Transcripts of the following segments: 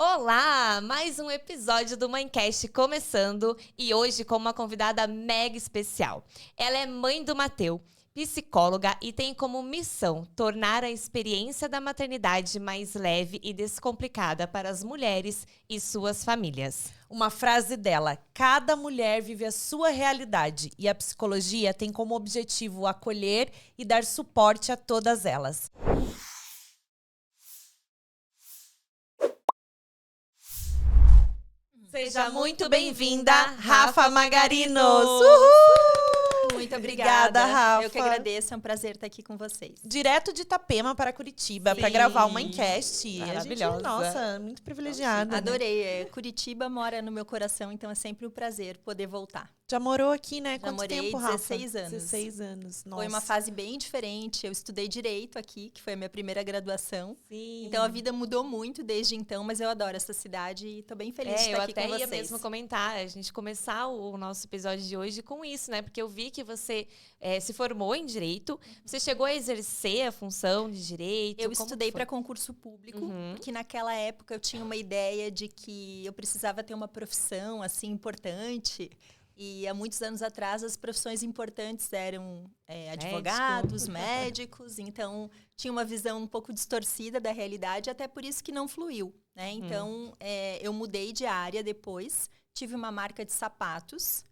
Olá! Mais um episódio do Mãecast começando e hoje com uma convidada mega especial. Ela é mãe do Mateu, psicóloga e tem como missão tornar a experiência da maternidade mais leve e descomplicada para as mulheres e suas famílias. Uma frase dela: cada mulher vive a sua realidade e a psicologia tem como objetivo acolher e dar suporte a todas elas. Seja muito bem-vinda, Rafa Magarinos! Uhul! Muito obrigada, Rafa. Eu que agradeço, é um prazer estar aqui com vocês. Direto de Itapema para Curitiba, para Sim. gravar uma enquete. Maravilhosa. A gente, nossa, muito privilegiada. Né? Adorei. Curitiba mora no meu coração, então é sempre um prazer poder voltar. Já morou aqui, né? Já Quanto morei tempo, Rafa? 16 anos. 16 anos, nossa. Foi uma fase bem diferente. Eu estudei Direito aqui, que foi a minha primeira graduação. Sim. Então a vida mudou muito desde então, mas eu adoro essa cidade e estou bem feliz de estar aqui com vocês. Eu até ia mesmo comentar, a gente começar o nosso episódio de hoje com isso, né? Porque eu vi que você se formou em Direito, você chegou a exercer a função de Direito. Eu estudei para concurso público, porque naquela época eu tinha uma ideia de que eu precisava ter uma profissão assim importante. E há muitos anos atrás, as profissões importantes eram advogados, médicos. Então, tinha uma visão um pouco distorcida da realidade, até por isso que não fluiu. Né? Então, eu mudei de área depois, tive uma marca de sapatos.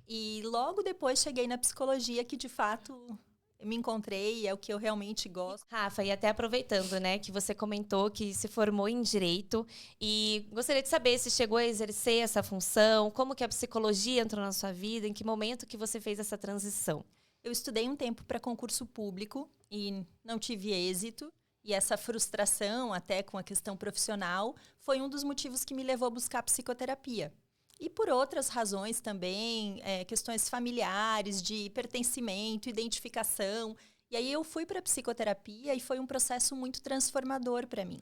E logo depois cheguei na psicologia, que de fato me encontrei, é o que eu realmente gosto. Rafa, e até aproveitando, né, que você comentou que se formou em Direito e gostaria de saber se chegou a exercer essa função, como que a psicologia entrou na sua vida, em que momento que você fez essa transição? Eu estudei um tempo para concurso público e não tive êxito. E essa frustração, até com a questão profissional, foi um dos motivos que me levou a buscar psicoterapia. E por outras razões também, questões familiares, de pertencimento, identificação. E aí eu fui para a psicoterapia e foi um processo muito transformador para mim.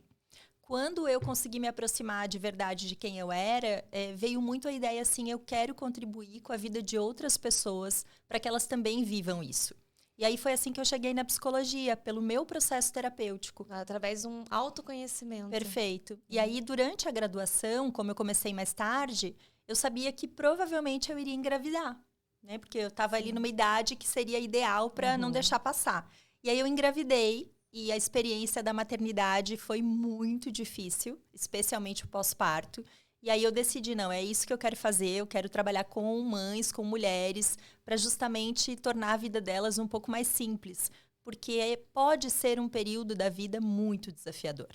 Quando eu consegui me aproximar de verdade de quem eu era, veio muito a ideia assim, eu quero contribuir com a vida de outras pessoas para que elas também vivam isso. E aí foi assim que eu cheguei na psicologia, pelo meu processo terapêutico. Através de um autoconhecimento. Perfeito. E aí, durante a graduação, como eu comecei mais tarde, eu sabia que provavelmente eu iria engravidar, né? Porque eu estava ali numa idade que seria ideal para não deixar passar. E aí eu engravidei e a experiência da maternidade foi muito difícil, especialmente o pós-parto. E aí eu decidi, não, é isso que eu quero fazer, eu quero trabalhar com mães, com mulheres, para justamente tornar a vida delas um pouco mais simples. Porque pode ser um período da vida muito desafiador.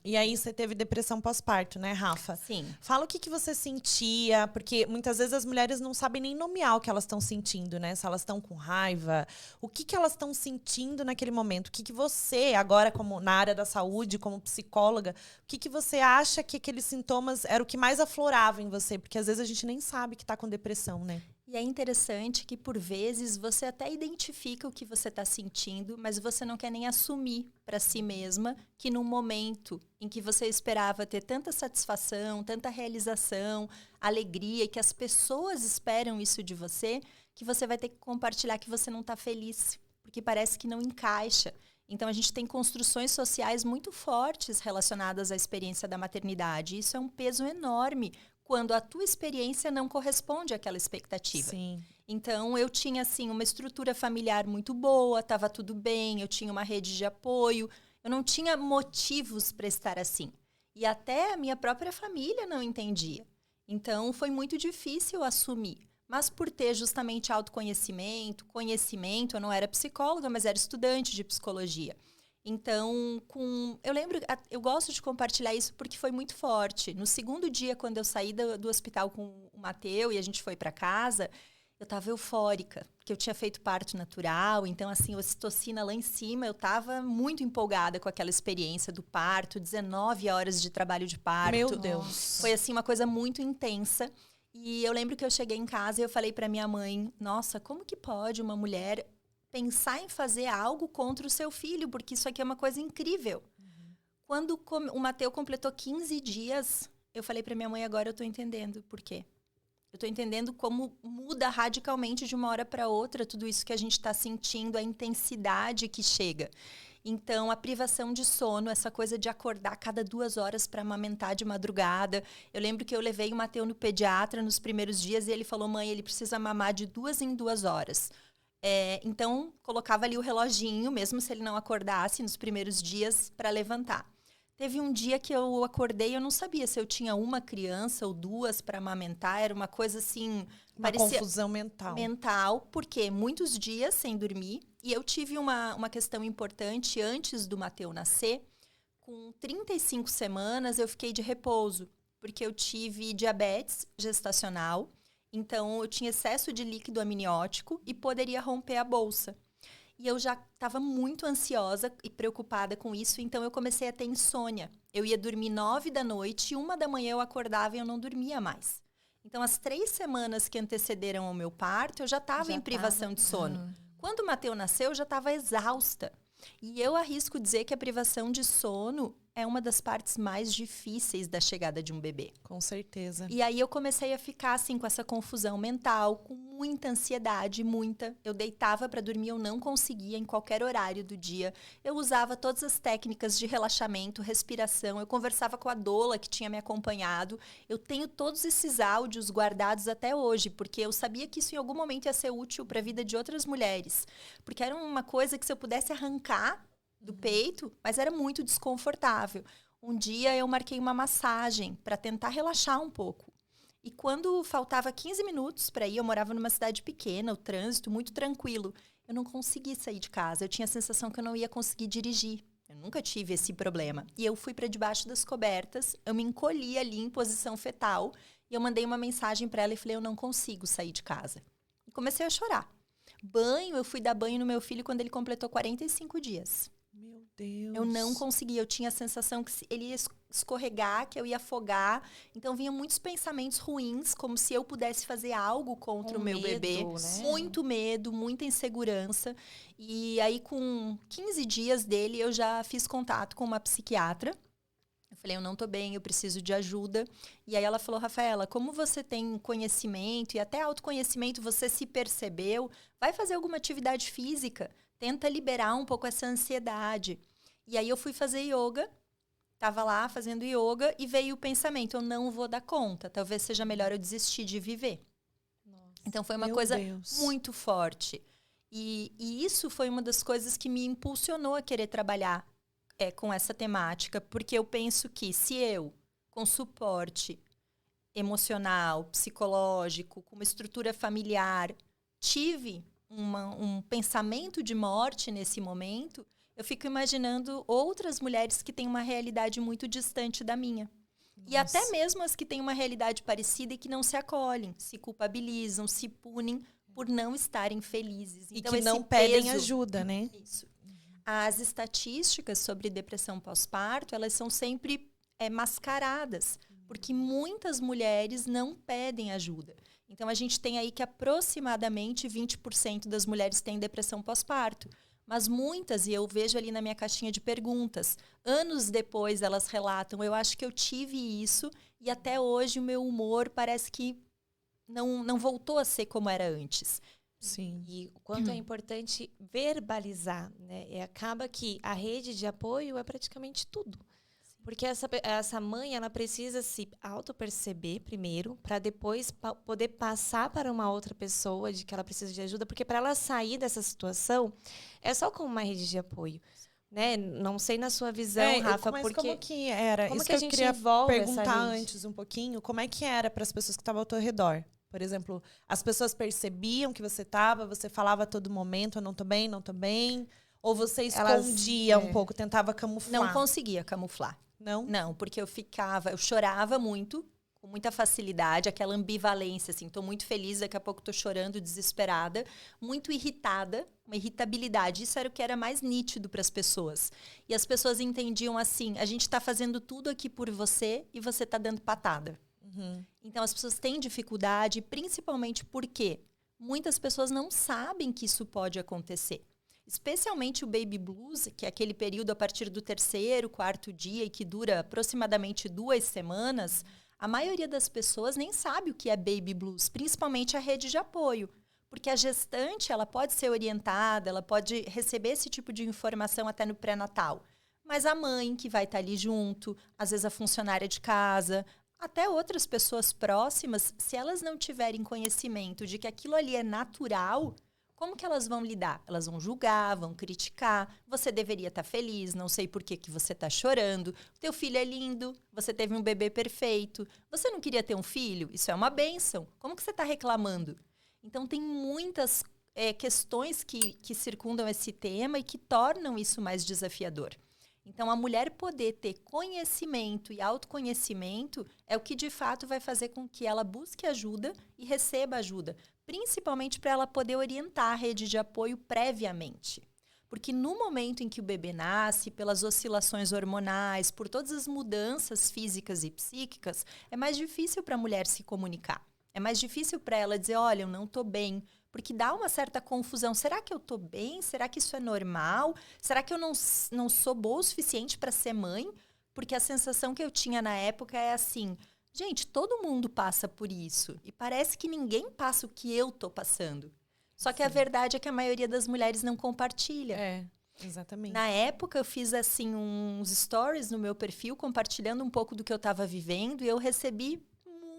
E aí você teve depressão pós-parto, né, Rafa? Sim. Fala o que você sentia, porque muitas vezes as mulheres não sabem nem nomear o que elas estão sentindo, né? Se elas estão com raiva, o que elas estão sentindo naquele momento? O que você, agora como na área da saúde, como psicóloga, o que você acha que aqueles sintomas era o que mais aflorava em você? Porque às vezes a gente nem sabe que está com depressão, né? E é interessante que, por vezes, você até identifica o que você está sentindo, mas você não quer nem assumir para si mesma que num momento em que você esperava ter tanta satisfação, tanta realização, alegria, e que as pessoas esperam isso de você, que você vai ter que compartilhar que você não está feliz, porque parece que não encaixa. Então, a gente tem construções sociais muito fortes relacionadas à experiência da maternidade. Isso é um peso enorme quando a tua experiência não corresponde àquela expectativa. Sim. Então, eu tinha, assim, uma estrutura familiar muito boa, estava tudo bem, eu tinha uma rede de apoio, eu não tinha motivos para estar assim. E até a minha própria família não entendia. Então, foi muito difícil assumir. Mas por ter justamente autoconhecimento, conhecimento, eu não era psicóloga, mas era estudante de psicologia. Então, eu lembro, eu gosto de compartilhar isso porque foi muito forte. No segundo dia, quando eu saí do hospital com o Mateu e a gente foi para casa, eu estava eufórica, porque eu tinha feito parto natural. Então, assim, a ocitocina lá em cima, eu estava muito empolgada com aquela experiência do parto, 19 horas de trabalho de parto. Meu Deus! Foi, assim, uma coisa muito intensa. E eu lembro que eu cheguei em casa e eu falei para minha mãe, nossa, como que pode uma mulher pensar em fazer algo contra o seu filho, porque isso aqui é uma coisa incrível. Quando o Mateu completou 15 dias, eu falei para minha mãe, agora eu estou entendendo por quê. Eu estou entendendo como muda radicalmente de uma hora para outra tudo isso que a gente está sentindo, a intensidade que chega. Então, a privação de sono, essa coisa de acordar cada 2 horas para amamentar de madrugada. Eu lembro que eu levei o Mateu no pediatra nos primeiros dias e ele falou, mãe, ele precisa mamar de 2 em 2 horas. Então, colocava ali o reloginho, mesmo se ele não acordasse nos primeiros dias, para levantar. Teve um dia que eu acordei e eu não sabia se eu tinha uma criança ou 2 para amamentar. Era uma coisa assim... parecia confusão mental. Porque muitos dias sem dormir. E eu tive uma questão importante antes do Mateu nascer. Com 35 semanas, eu fiquei de repouso. Porque eu tive diabetes gestacional. Então, eu tinha excesso de líquido amniótico e poderia romper a bolsa. E eu já estava muito ansiosa e preocupada com isso, então eu comecei a ter insônia. Eu ia dormir 9 da noite e 1 da manhã eu acordava e eu não dormia mais. Então, as 3 semanas que antecederam ao meu parto, eu já estava em privação de sono. Quando o Mateu nasceu, eu já estava exausta. E eu arrisco dizer que a privação de sono é uma das partes mais difíceis da chegada de um bebê. Com certeza. E aí eu comecei a ficar assim com essa confusão mental, com muita ansiedade, muita. Eu deitava para dormir, eu não conseguia em qualquer horário do dia. Eu usava todas as técnicas de relaxamento, respiração. Eu conversava com a doula que tinha me acompanhado. Eu tenho todos esses áudios guardados até hoje, porque eu sabia que isso em algum momento ia ser útil para a vida de outras mulheres. Porque era uma coisa que se eu pudesse arrancar do peito, mas era muito desconfortável. Um dia eu marquei uma massagem para tentar relaxar um pouco. E quando faltava 15 minutos para ir, eu morava numa cidade pequena, o trânsito muito tranquilo. Eu não consegui sair de casa. Eu tinha a sensação que eu não ia conseguir dirigir. Eu nunca tive esse problema. E eu fui para debaixo das cobertas, eu me encolhi ali em posição fetal e eu mandei uma mensagem para ela e falei, eu não consigo sair de casa. E comecei a chorar. Banho, eu fui dar banho no meu filho quando ele completou 45 dias. Meu Deus. Eu não conseguia, eu tinha a sensação que ele ia escorregar, que eu ia afogar. Então, vinham muitos pensamentos ruins, como se eu pudesse fazer algo contra o meu bebê. Né? Muito medo, muita insegurança. E aí, com 15 dias dele, eu já fiz contato com uma psiquiatra. Eu falei, eu não tô bem, eu preciso de ajuda. E aí ela falou, Rafaela, como você tem conhecimento e até autoconhecimento, você se percebeu, vai fazer alguma atividade física. Tenta liberar um pouco essa ansiedade. E aí eu fui fazer yoga, estava lá fazendo yoga e veio o pensamento, eu não vou dar conta, talvez seja melhor eu desistir de viver. Nossa. Então foi uma coisa muito forte. E isso foi uma das coisas que me impulsionou a querer trabalhar com essa temática, porque eu penso que se eu, com suporte emocional, psicológico, com uma estrutura familiar, tive um pensamento de morte nesse momento, eu fico imaginando outras mulheres que têm uma realidade muito distante da minha. Nossa. E até mesmo as que têm uma realidade parecida e que não se acolhem, se culpabilizam, se punem por não estarem felizes. E então, que não pedem ajuda, né? Isso. As estatísticas sobre depressão pós-parto, elas são sempre mascaradas, porque muitas mulheres não pedem ajuda. Então, a gente tem aí que aproximadamente 20% das mulheres têm depressão pós-parto. Mas muitas, e eu vejo ali na minha caixinha de perguntas, anos depois elas relatam, eu acho que eu tive isso e até hoje o meu humor parece que não voltou a ser como era antes. Sim. E o quanto é importante verbalizar, né? E acaba que a rede de apoio é praticamente tudo. Porque essa mãe, ela precisa se auto-perceber primeiro, para depois poder passar para uma outra pessoa de que ela precisa de ajuda. Porque para ela sair dessa situação, é só com uma rede de apoio. Né? Não sei na sua visão, Rafa, mas porque... como que era? Como Isso que a eu gente queria envolve perguntar essa rede? antes um pouquinho. Como é que era para as pessoas que estavam ao teu redor? Por exemplo, as pessoas percebiam que você estava, você falava a todo momento, eu não tô bem, não tô bem. Ou você escondia um pouco, tentava camuflar? Não conseguia camuflar. Não? Não, porque eu chorava muito, com muita facilidade, aquela ambivalência, assim, tô muito feliz, daqui a pouco tô chorando, desesperada, muito irritada, uma irritabilidade. Isso era o que era mais nítido para as pessoas. E as pessoas entendiam assim, a gente tá fazendo tudo aqui por você e você tá dando patada. Uhum. Então, as pessoas têm dificuldade, principalmente porque muitas pessoas não sabem que isso pode acontecer. Especialmente o baby blues, que é aquele período a partir do 3º, 4º dia e que dura aproximadamente 2 semanas, a maioria das pessoas nem sabe o que é baby blues, principalmente a rede de apoio. Porque a gestante, ela pode ser orientada, ela pode receber esse tipo de informação até no pré-natal. Mas a mãe que vai estar ali junto, às vezes a funcionária de casa, até outras pessoas próximas, se elas não tiverem conhecimento de que aquilo ali é natural, como que elas vão lidar? Elas vão julgar, vão criticar. Você deveria estar feliz, não sei por que você está chorando. O teu filho é lindo, você teve um bebê perfeito. Você não queria ter um filho? Isso é uma bênção. Como que você está reclamando? Então, tem muitas questões que circundam esse tema e que tornam isso mais desafiador. Então, a mulher poder ter conhecimento e autoconhecimento é o que, de fato, vai fazer com que ela busque ajuda e receba ajuda, principalmente para ela poder orientar a rede de apoio previamente. Porque no momento em que o bebê nasce, pelas oscilações hormonais, por todas as mudanças físicas e psíquicas, é mais difícil para a mulher se comunicar. É mais difícil para ela dizer, olha, eu não estou bem. Porque dá uma certa confusão. Será que eu estou bem? Será que isso é normal? Será que eu não sou boa o suficiente para ser mãe? Porque a sensação que eu tinha na época é assim, gente, todo mundo passa por isso. E parece que ninguém passa o que eu estou passando. Só que a verdade é que a maioria das mulheres não compartilha. É, exatamente. Na época, eu fiz assim uns stories no meu perfil, compartilhando um pouco do que eu estava vivendo. E eu recebi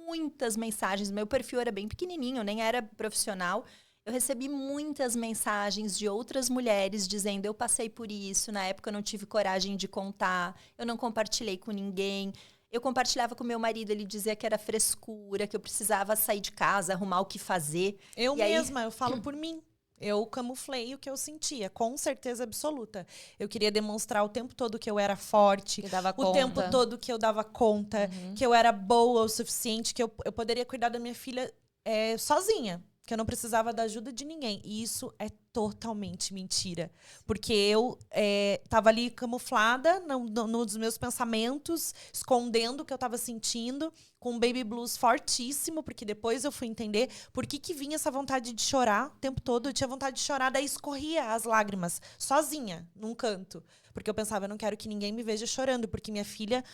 muitas mensagens. Meu perfil era bem pequenininho, eu nem era profissional. Eu recebi muitas mensagens de outras mulheres dizendo, eu passei por isso, na época eu não tive coragem de contar, eu não compartilhei com ninguém. Eu compartilhava com meu marido, ele dizia que era frescura, que eu precisava sair de casa, arrumar o que fazer. Eu mesma, eu falo por mim. Eu camuflei o que eu sentia, com certeza absoluta. Eu queria demonstrar o tempo todo que eu era forte, Que dava o conta. tempo todo que eu dava conta, que eu era boa o suficiente, que eu poderia cuidar da minha filha sozinha, que eu não precisava da ajuda de ninguém. E isso é totalmente mentira. Porque eu tava ali camuflada nos meus pensamentos, escondendo o que eu tava sentindo, com um baby blues fortíssimo, porque depois eu fui entender por que vinha essa vontade de chorar o tempo todo. Eu tinha vontade de chorar, daí escorria as lágrimas, sozinha, num canto. Porque eu pensava, eu não quero que ninguém me veja chorando, porque minha filha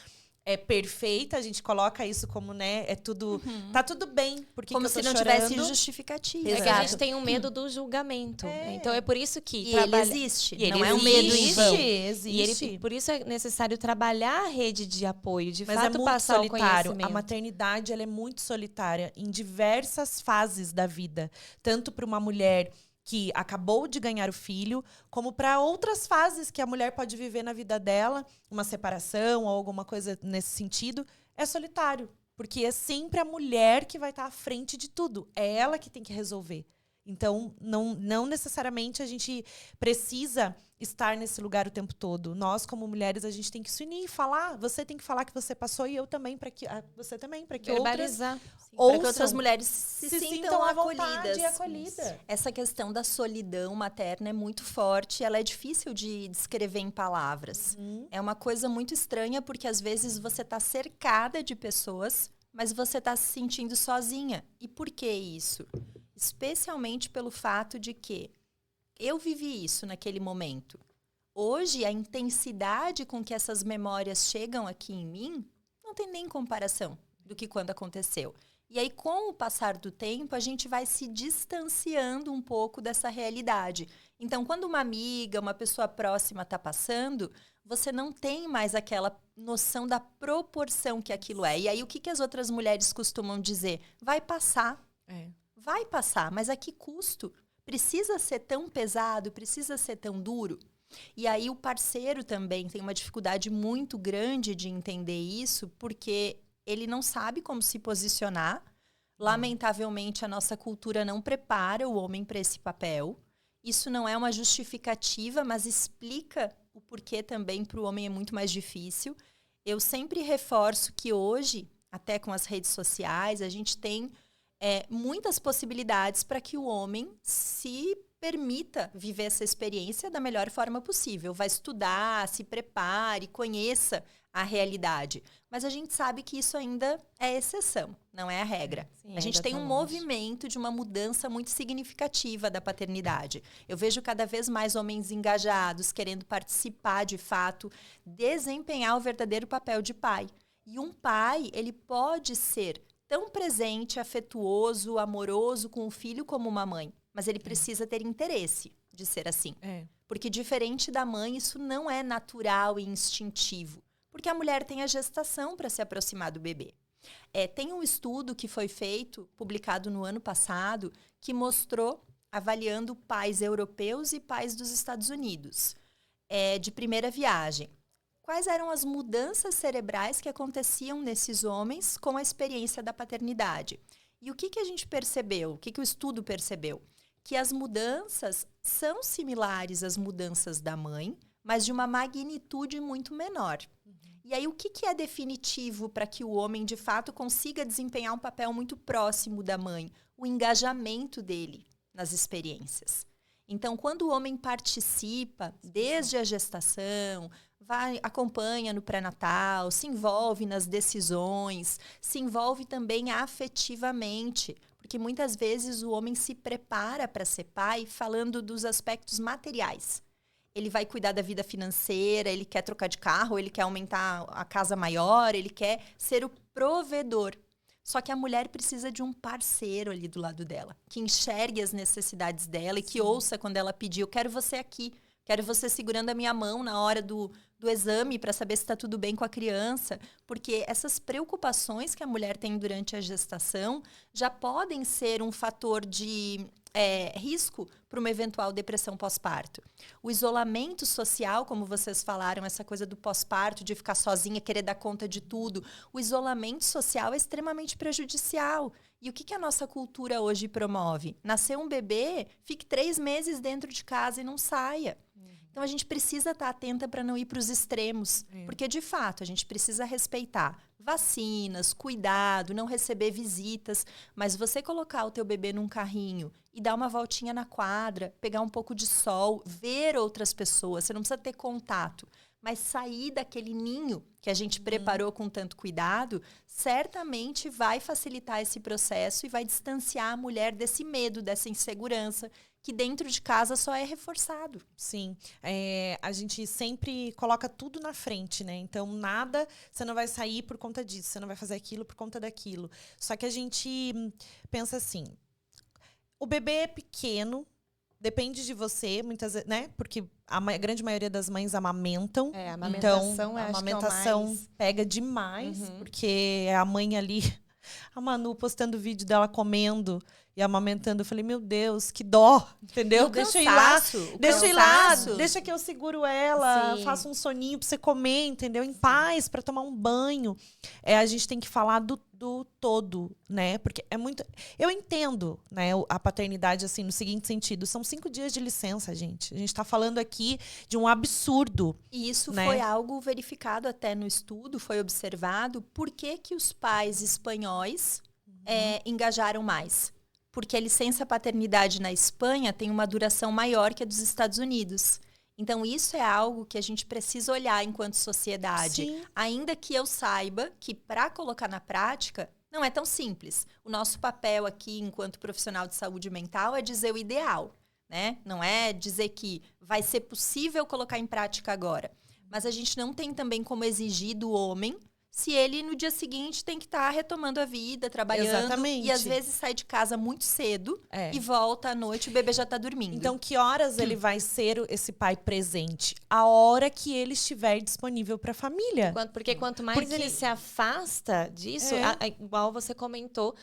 é perfeita, a gente coloca isso como, né, é tudo, tá tudo bem, porque Como que eu tô se não chorando? tivesse justificativa. É que a Exato. gente tem um medo do julgamento. Então é por isso que E ele existe, E ele não é um medo em vão. Existe. Por isso é necessário trabalhar a rede de apoio, de Mas fato é muito passar solitário. o conhecimento. A maternidade ela é muito solitária em diversas fases da vida. Tanto para uma mulher que acabou de ganhar o filho, como para outras fases que a mulher pode viver na vida dela, uma separação ou alguma coisa nesse sentido, é solitário. Porque é sempre a mulher que vai estar à frente de tudo. É ela que tem que resolver. Então, não necessariamente a gente precisa estar nesse lugar o tempo todo. Nós, como mulheres, a gente tem que se unir e falar. Você tem que falar que você passou e eu também, para que você também, para que outras Verbalizar. Para que outras mulheres se sintam à vontade e acolhidas. acolhidas. Essa questão da solidão materna é muito forte, ela é difícil de descrever em palavras. É uma coisa muito estranha, porque às vezes você está cercada de pessoas, mas você está se sentindo sozinha. E por que isso? Especialmente pelo fato de que eu vivi isso naquele momento. Hoje, a intensidade com que essas memórias chegam aqui em mim não tem nem comparação do que quando aconteceu. E aí, com o passar do tempo, a gente vai se distanciando um pouco dessa realidade. Então, quando uma amiga, uma pessoa próxima está passando, você não tem mais aquela noção da proporção que aquilo é. E aí, o que as outras mulheres costumam dizer? Vai passar. Vai passar, mas a que custo? Precisa ser tão pesado? Precisa ser tão duro? E aí, o parceiro também tem uma dificuldade muito grande de entender isso, porque ele não sabe como se posicionar. Lamentavelmente, a nossa cultura não prepara o homem para esse papel. Isso não é uma justificativa, mas explica o porquê também para o homem é muito mais difícil. Eu sempre reforço que hoje, até com as redes sociais, a gente tem muitas possibilidades para que o homem se permita viver essa experiência da melhor forma possível. Vai estudar, se prepare, conheça a realidade. Mas a gente sabe que isso ainda é exceção, não é a regra. Sim, a gente ainda tem tá um longe. movimento de uma mudança muito significativa da paternidade. Eu vejo cada vez mais homens engajados, querendo participar de fato, desempenhar o verdadeiro papel de pai. E um pai, ele pode ser tão presente, afetuoso, amoroso com o filho como uma mãe. mas ele precisa ter interesse de ser assim. É. Porque diferente da mãe, isso não é natural e instintivo. Porque a mulher tem a gestação para se aproximar do bebê. Tem um estudo que foi feito, publicado no ano passado, que mostrou, avaliando pais europeus e pais dos Estados Unidos, de primeira viagem. Quais eram as mudanças cerebrais que aconteciam nesses homens com a experiência da paternidade? E o que a gente percebeu? O que o estudo percebeu? Que as mudanças são similares às mudanças da mãe, mas de uma magnitude muito menor. E aí, o que é definitivo para que o homem, de fato, consiga desempenhar um papel muito próximo da mãe? O engajamento dele nas experiências. Então, quando o homem participa desde a gestação, acompanha no pré-natal, se envolve nas decisões, se envolve também afetivamente, porque muitas vezes o homem se prepara para ser pai falando dos aspectos materiais. Ele vai cuidar da vida financeira, ele quer trocar de carro, ele quer aumentar a casa maior, ele quer ser o provedor. Só que a mulher precisa de um parceiro ali do lado dela, que enxergue as necessidades dela e que ouça quando ela pedir, eu quero você aqui, quero você segurando a minha mão na hora do exame para saber se está tudo bem com a criança. Porque essas preocupações que a mulher tem durante a gestação já podem ser um fator de risco para uma eventual depressão pós-parto. O isolamento social, como vocês falaram, essa coisa do pós-parto, de ficar sozinha, querer dar conta de tudo, o isolamento social é extremamente prejudicial. E o que a nossa cultura hoje promove? Nasceu um bebê, fique 3 meses dentro de casa e não saia. Então, a gente precisa estar atenta para não ir para os extremos. Porque, de fato, a gente precisa respeitar vacinas, cuidado, não receber visitas. Mas você colocar o teu bebê num carrinho e dar uma voltinha na quadra, pegar um pouco de sol, ver outras pessoas, você não precisa ter contato. Mas sair daquele ninho que a gente preparou com tanto cuidado, certamente vai facilitar esse processo e vai distanciar a mulher desse medo, dessa insegurança, que dentro de casa só é reforçado. Sim. A gente sempre coloca tudo na frente, né? Então, nada, você não vai sair por conta disso, você não vai fazer aquilo por conta daquilo. Só que a gente pensa assim, o bebê é pequeno, depende de você, muitas vezes, né? Porque a grande maioria das mães amamentam. A amamentação, então, a acho amamentação que é o mais... pega demais, porque a mãe ali, a Manu postando o vídeo dela comendo e amamentando, eu falei, meu Deus, que dó, entendeu? Deixa eu ir lá, deixa que eu seguro ela, faço um soninho pra você comer, entendeu? Em paz, pra tomar um banho. A gente tem que falar do todo, né? Porque é muito... Eu entendo, né, a paternidade, assim, no seguinte sentido, são 5 dias de licença, gente. A gente tá falando aqui de um absurdo. E isso, né? foi algo verificado até no estudo, foi observado por que os pais espanhóis engajaram mais. Porque a licença paternidade na Espanha tem uma duração maior que a dos Estados Unidos. Então, isso é algo que a gente precisa olhar enquanto sociedade. Sim. Ainda que eu saiba que, para colocar na prática, não é tão simples. O nosso papel aqui, enquanto profissional de saúde mental, é dizer o ideal, né? Não é dizer que vai ser possível colocar em prática agora. Mas a gente não tem também como exigir do homem se ele, no dia seguinte, tem que estar retomando a vida, trabalhando. Exatamente. E, às vezes, sai de casa muito cedo e volta à noite, o bebê já está dormindo. Então, que horas ele vai ser esse pai presente? A hora que ele estiver disponível para a família. Porque quanto mais ele se afasta disso, igual você comentou,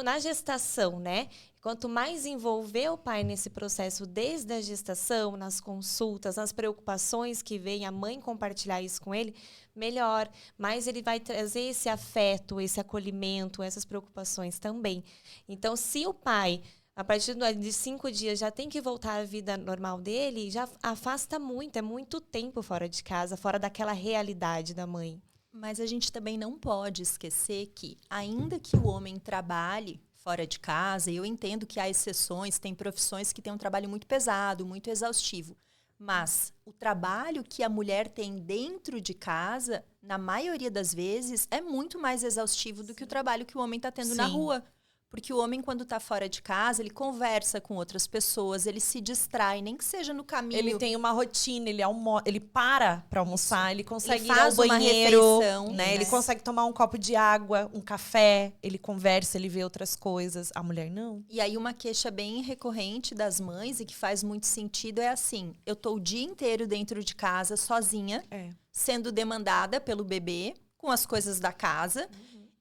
na gestação, né? Quanto mais envolver o pai nesse processo desde a gestação, nas consultas, nas preocupações que vem, a mãe compartilhar isso com ele, melhor. Mais ele vai trazer esse afeto, esse acolhimento, essas preocupações também. Então, se o pai, a partir de 5 dias, já tem que voltar à vida normal dele, já afasta muito, é muito tempo fora de casa, fora daquela realidade da mãe. Mas a gente também não pode esquecer que, ainda que o homem trabalhe fora de casa, e eu entendo que há exceções, tem profissões que têm um trabalho muito pesado, muito exaustivo, mas o trabalho que a mulher tem dentro de casa, na maioria das vezes, é muito mais exaustivo do que o trabalho que o homem está tendo na rua. Porque o homem, quando tá fora de casa, ele conversa com outras pessoas, ele se distrai, nem que seja no caminho. Ele tem uma rotina, ele para pra almoçar, ele consegue ir ao faz uma banheiro, refeição, né? Ele né? consegue tomar um copo de água, um café, ele conversa, ele vê outras coisas. A mulher não. E aí uma queixa bem recorrente das mães e que faz muito sentido é assim, eu tô o dia inteiro dentro de casa, sozinha, sendo demandada pelo bebê, com as coisas da casa.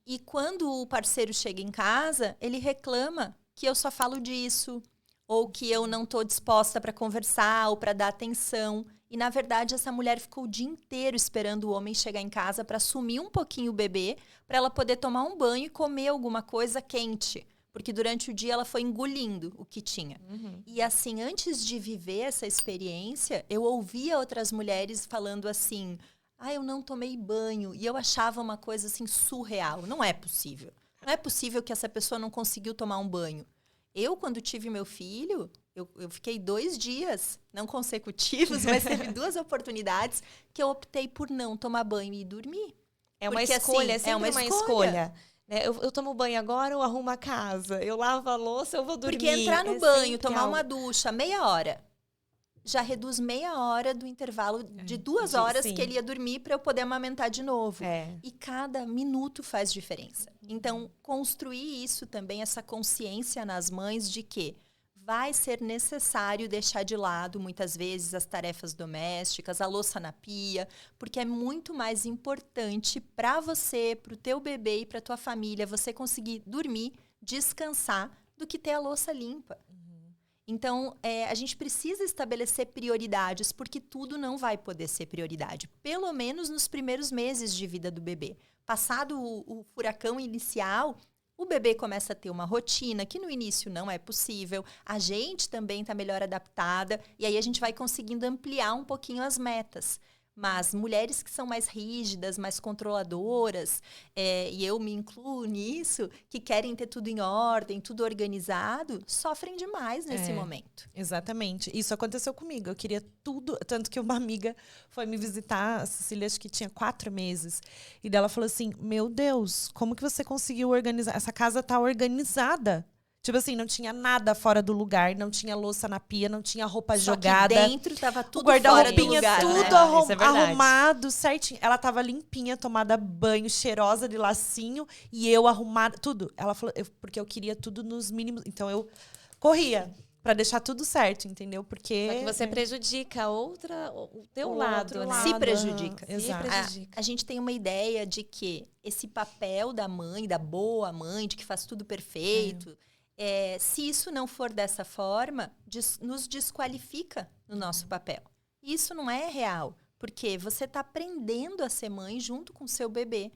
E quando o parceiro chega em casa, ele reclama que eu só falo disso, ou que eu não estou disposta para conversar ou para dar atenção. E, na verdade, essa mulher ficou o dia inteiro esperando o homem chegar em casa para assumir um pouquinho o bebê, para ela poder tomar um banho e comer alguma coisa quente. Porque durante o dia ela foi engolindo o que tinha. E assim, antes de viver essa experiência, eu ouvia outras mulheres falando assim... eu não tomei banho. E eu achava uma coisa assim surreal. Não é possível. Não é possível que essa pessoa não conseguiu tomar um banho. Eu, quando tive meu filho, eu fiquei 2 dias, não consecutivos, mas teve 2 oportunidades que eu optei por não tomar banho e dormir. É uma Porque, escolha, é assim, sempre uma escolha. Né? Eu tomo banho agora ou arrumo a casa? Eu lavo a louça, eu vou dormir. Porque entrar no É banho, sempre tomar algo. uma ducha, meia hora, já reduz meia hora do intervalo de 2 horas sim. que ele ia dormir para eu poder amamentar de novo. É. E cada minuto faz diferença. Então, construir isso também, essa consciência nas mães de que vai ser necessário deixar de lado, muitas vezes, as tarefas domésticas, a louça na pia, porque é muito mais importante para você, para o teu bebê e para tua família, você conseguir dormir, descansar, do que ter a louça limpa. Então, a gente precisa estabelecer prioridades, porque tudo não vai poder ser prioridade. Pelo menos nos primeiros meses de vida do bebê. Passado o furacão inicial, o bebê começa a ter uma rotina que no início não é possível. A gente também está melhor adaptada. E aí a gente vai conseguindo ampliar um pouquinho as metas. Mas mulheres que são mais rígidas, mais controladoras, e eu me incluo nisso, que querem ter tudo em ordem, tudo organizado, sofrem demais nesse momento. Exatamente. Isso aconteceu comigo. Eu queria tudo. Tanto que uma amiga foi me visitar, a Cecília, acho que tinha 4 meses. E dela falou assim, meu Deus, como que você conseguiu organizar? Essa casa tá organizada. Tipo assim, não tinha nada fora do lugar, não tinha louça na pia, não tinha roupa Só jogada. que dentro tava tudo o fora do guarda-roupinha lugar, tudo né? Isso é verdade. arrumado, certinho. Ela tava limpinha, tomada banho, cheirosa de lacinho. E eu arrumada, tudo. Ela falou, porque eu queria tudo nos mínimos. Então eu corria pra deixar tudo certo, entendeu? Porque... Só que você prejudica o teu O lado, outro né? lado. Se prejudica. aham, exato. A gente tem uma ideia de que esse papel da mãe, da boa mãe, de que faz tudo perfeito... se isso não for dessa forma, nos desqualifica no nosso papel. Isso não é real, porque você está aprendendo a ser mãe junto com o seu bebê.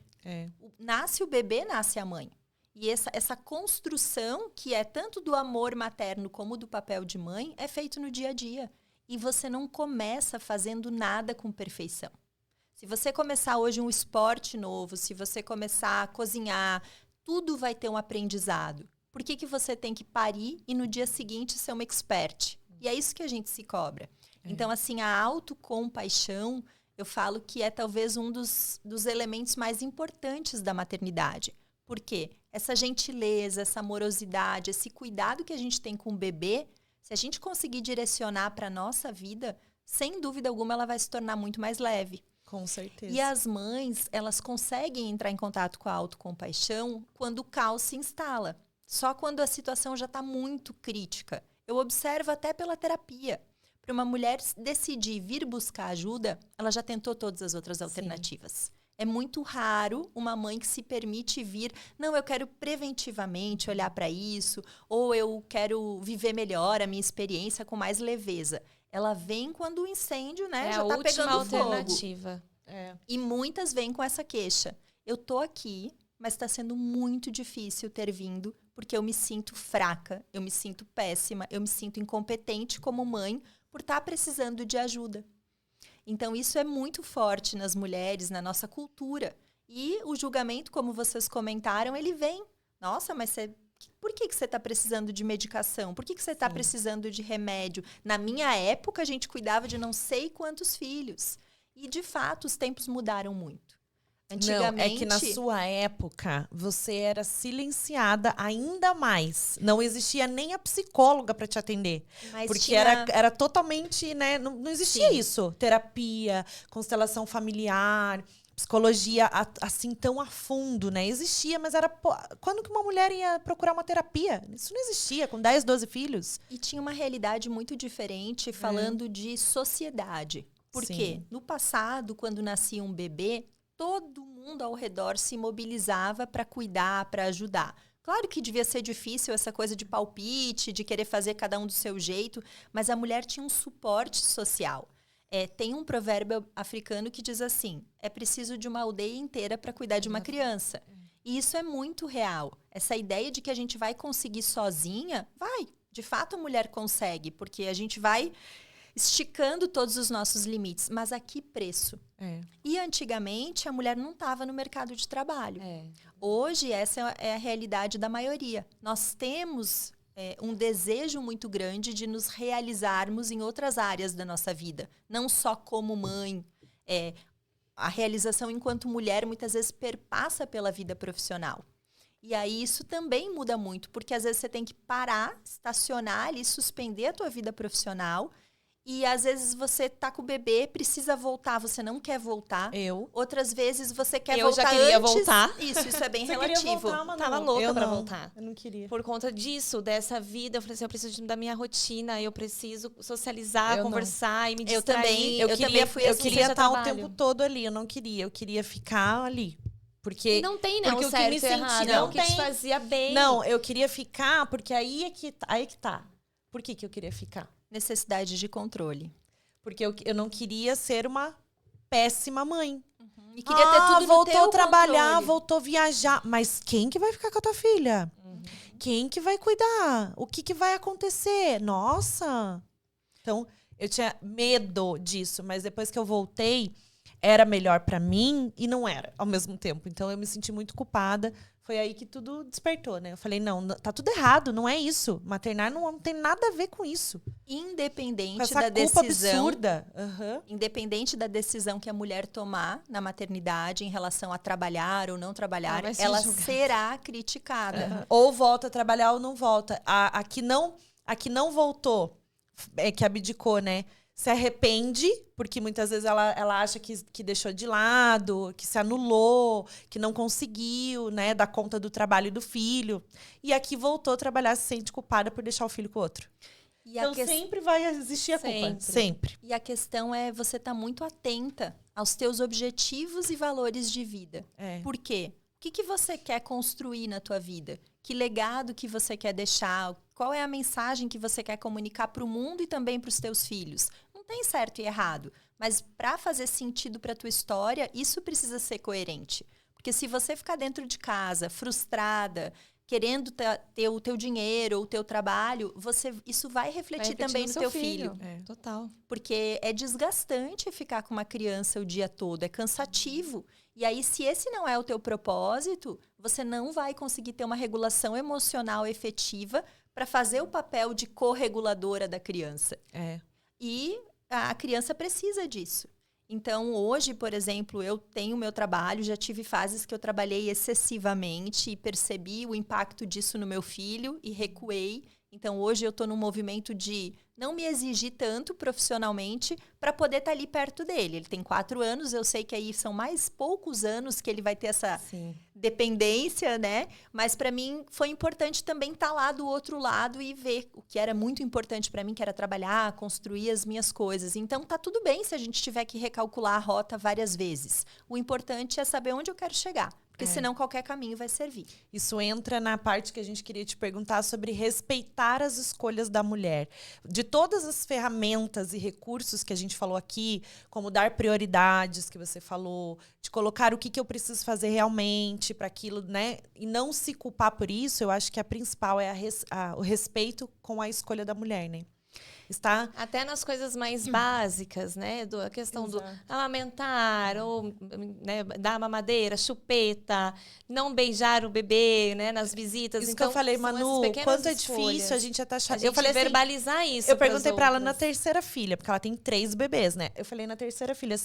Nasce o bebê, nasce a mãe. E essa construção, que é tanto do amor materno como do papel de mãe, é feito no dia a dia. E você não começa fazendo nada com perfeição. Se você começar hoje um esporte novo, se você começar a cozinhar, tudo vai ter um aprendizado. Por que você tem que parir e no dia seguinte ser uma expert? E é isso que a gente se cobra. Então, assim, a autocompaixão, eu falo que é talvez um dos elementos mais importantes da maternidade. Por quê? Essa gentileza, essa amorosidade, esse cuidado que a gente tem com o bebê, se a gente conseguir direcionar para a nossa vida, sem dúvida alguma ela vai se tornar muito mais leve. Com certeza. E as mães, elas conseguem entrar em contato com a autocompaixão quando o caos se instala. Só quando a situação já está muito crítica. Eu observo até pela terapia. Para uma mulher decidir vir buscar ajuda, ela já tentou todas as outras alternativas. É muito raro uma mãe que se permite vir, não, eu quero preventivamente olhar para isso, ou eu quero viver melhor a minha experiência com mais leveza. Ela vem quando o incêndio, né, já está pegando fogo. Alternativa. E muitas vêm com essa queixa. Eu tô aqui, mas está sendo muito difícil ter vindo, porque eu me sinto fraca, eu me sinto péssima, eu me sinto incompetente como mãe por estar precisando de ajuda. Então, isso é muito forte nas mulheres, na nossa cultura. E o julgamento, como vocês comentaram, ele vem. Nossa, mas por que você está precisando de medicação? Por que você está precisando de remédio? Na minha época, a gente cuidava de não sei quantos filhos. E, de fato, os tempos mudaram muito. Antigamente, Não, é que na sua época, você era silenciada ainda mais. Não existia nem a psicóloga para te atender. mas Porque tinha... era totalmente, né? Não existia Sim. isso. Terapia, constelação familiar, psicologia assim tão a fundo, né? Existia, mas era... Quando que uma mulher ia procurar uma terapia? Isso não existia, com 10, 12 filhos. E tinha uma realidade muito diferente falando de sociedade. Porque Sim. no passado, quando nascia um bebê, todo mundo ao redor se mobilizava para cuidar, para ajudar. Claro que devia ser difícil essa coisa de palpite, de querer fazer cada um do seu jeito, mas a mulher tinha um suporte social. Tem um provérbio africano que diz assim: é preciso de uma aldeia inteira para cuidar de uma criança. E isso é muito real. Essa ideia de que a gente vai conseguir sozinha, vai. De fato, a mulher consegue, porque a gente vai esticando todos os nossos limites. Mas a que preço? E antigamente, a mulher não estava no mercado de trabalho. Hoje, essa é a realidade da maioria. Nós temos um desejo muito grande de nos realizarmos em outras áreas da nossa vida. Não só como mãe. A realização enquanto mulher muitas vezes perpassa pela vida profissional. E aí isso também muda muito, porque às vezes você tem que parar, estacionar ali, suspender a tua vida profissional. E às vezes você tá com o bebê, precisa voltar, você não quer voltar. Outras vezes você quer voltar Eu já queria antes. voltar. Isso é bem Você relativo. queria voltar, Manu? Tava louca pra não. voltar. Eu não queria. Por conta disso, dessa vida, eu falei assim, eu preciso da minha rotina, eu preciso socializar, conversar e me distrair. Eu também fui assim. Eu queria estar o tempo todo ali, eu não queria. Eu queria ficar ali. Porque, E não tem, né? porque O o que certo me e sentia, errado, não o que te tem. fazia bem. Não, eu queria ficar, porque aí é que tá. Por que eu queria ficar? Necessidade de controle. Porque eu não queria ser uma péssima mãe. E queria ter tudo no voltou teu trabalhar, controle. voltou viajar. Mas quem que vai ficar com a tua filha? Quem que vai cuidar? O que vai acontecer? Nossa! Então, eu tinha medo disso. Mas depois que eu voltei, era melhor pra mim e não era ao mesmo tempo. Então, eu me senti muito culpada. Foi aí que tudo despertou, né? Eu falei, não, tá tudo errado, não é isso. Maternar não tem nada a ver com isso. Independente Com essa da culpa decisão, absurda. independente da decisão que a mulher tomar na maternidade em relação a trabalhar ou não trabalhar, vai ser ela julgada. será criticada. Ou volta a trabalhar ou não volta. A que não voltou, que abdicou, né? Se arrepende, porque muitas vezes ela acha que deixou de lado, que se anulou, que não conseguiu, né, dar conta do trabalho do filho. E aqui voltou a trabalhar, se sente culpada por deixar o filho com o outro. E Então sempre vai existir a culpa. Sempre. E a questão é você estar muito atenta aos teus objetivos e valores de vida. Por quê? O que você quer construir na tua vida? Que legado que você quer deixar? Qual é a mensagem que você quer comunicar para o mundo e também para os teus filhos? Não tem certo e errado, mas para fazer sentido para a tua história, isso precisa ser coerente. Porque se você ficar dentro de casa, frustrada, querendo ter o teu dinheiro ou o teu trabalho, isso vai refletir também no teu filho. Total. Porque é desgastante ficar com uma criança o dia todo, é cansativo. E aí, se esse não é o teu propósito, você não vai conseguir ter uma regulação emocional efetiva para fazer o papel de correguladora da criança. E a criança precisa disso. Então, hoje, por exemplo, eu tenho meu trabalho, já tive fases que eu trabalhei excessivamente e percebi o impacto disso no meu filho e recuei. Então, hoje eu estou num movimento de não me exigir tanto profissionalmente para poder estar ali perto dele. Ele tem 4 anos, eu sei que aí são mais poucos anos que ele vai ter essa dependência, né? Mas para mim foi importante também estar lá do outro lado e ver o que era muito importante para mim, que era trabalhar, construir as minhas coisas. Então, tá tudo bem se a gente tiver que recalcular a rota várias vezes. O importante é saber onde eu quero chegar. Porque senão qualquer caminho vai servir. Isso entra na parte que a gente queria te perguntar sobre respeitar as escolhas da mulher. De todas as ferramentas e recursos que a gente falou aqui, como dar prioridades, que você falou, de colocar o que eu preciso fazer realmente para aquilo, né? E não se culpar por isso, eu acho que a principal é o respeito com a escolha da mulher, né? está... Até nas coisas mais básicas, né? A questão do amamentar, ou né, dar mamadeira, chupeta, não beijar o bebê, né? Nas visitas. Isso então, que eu falei, são Manu, essas pequenas quanto é escolhas. difícil a gente até achar. A gente Eu falei assim, verbalizar isso. eu perguntei pra ela na outras. terceira filha, porque ela tem 3 bebês, né? Eu falei, na terceira filha,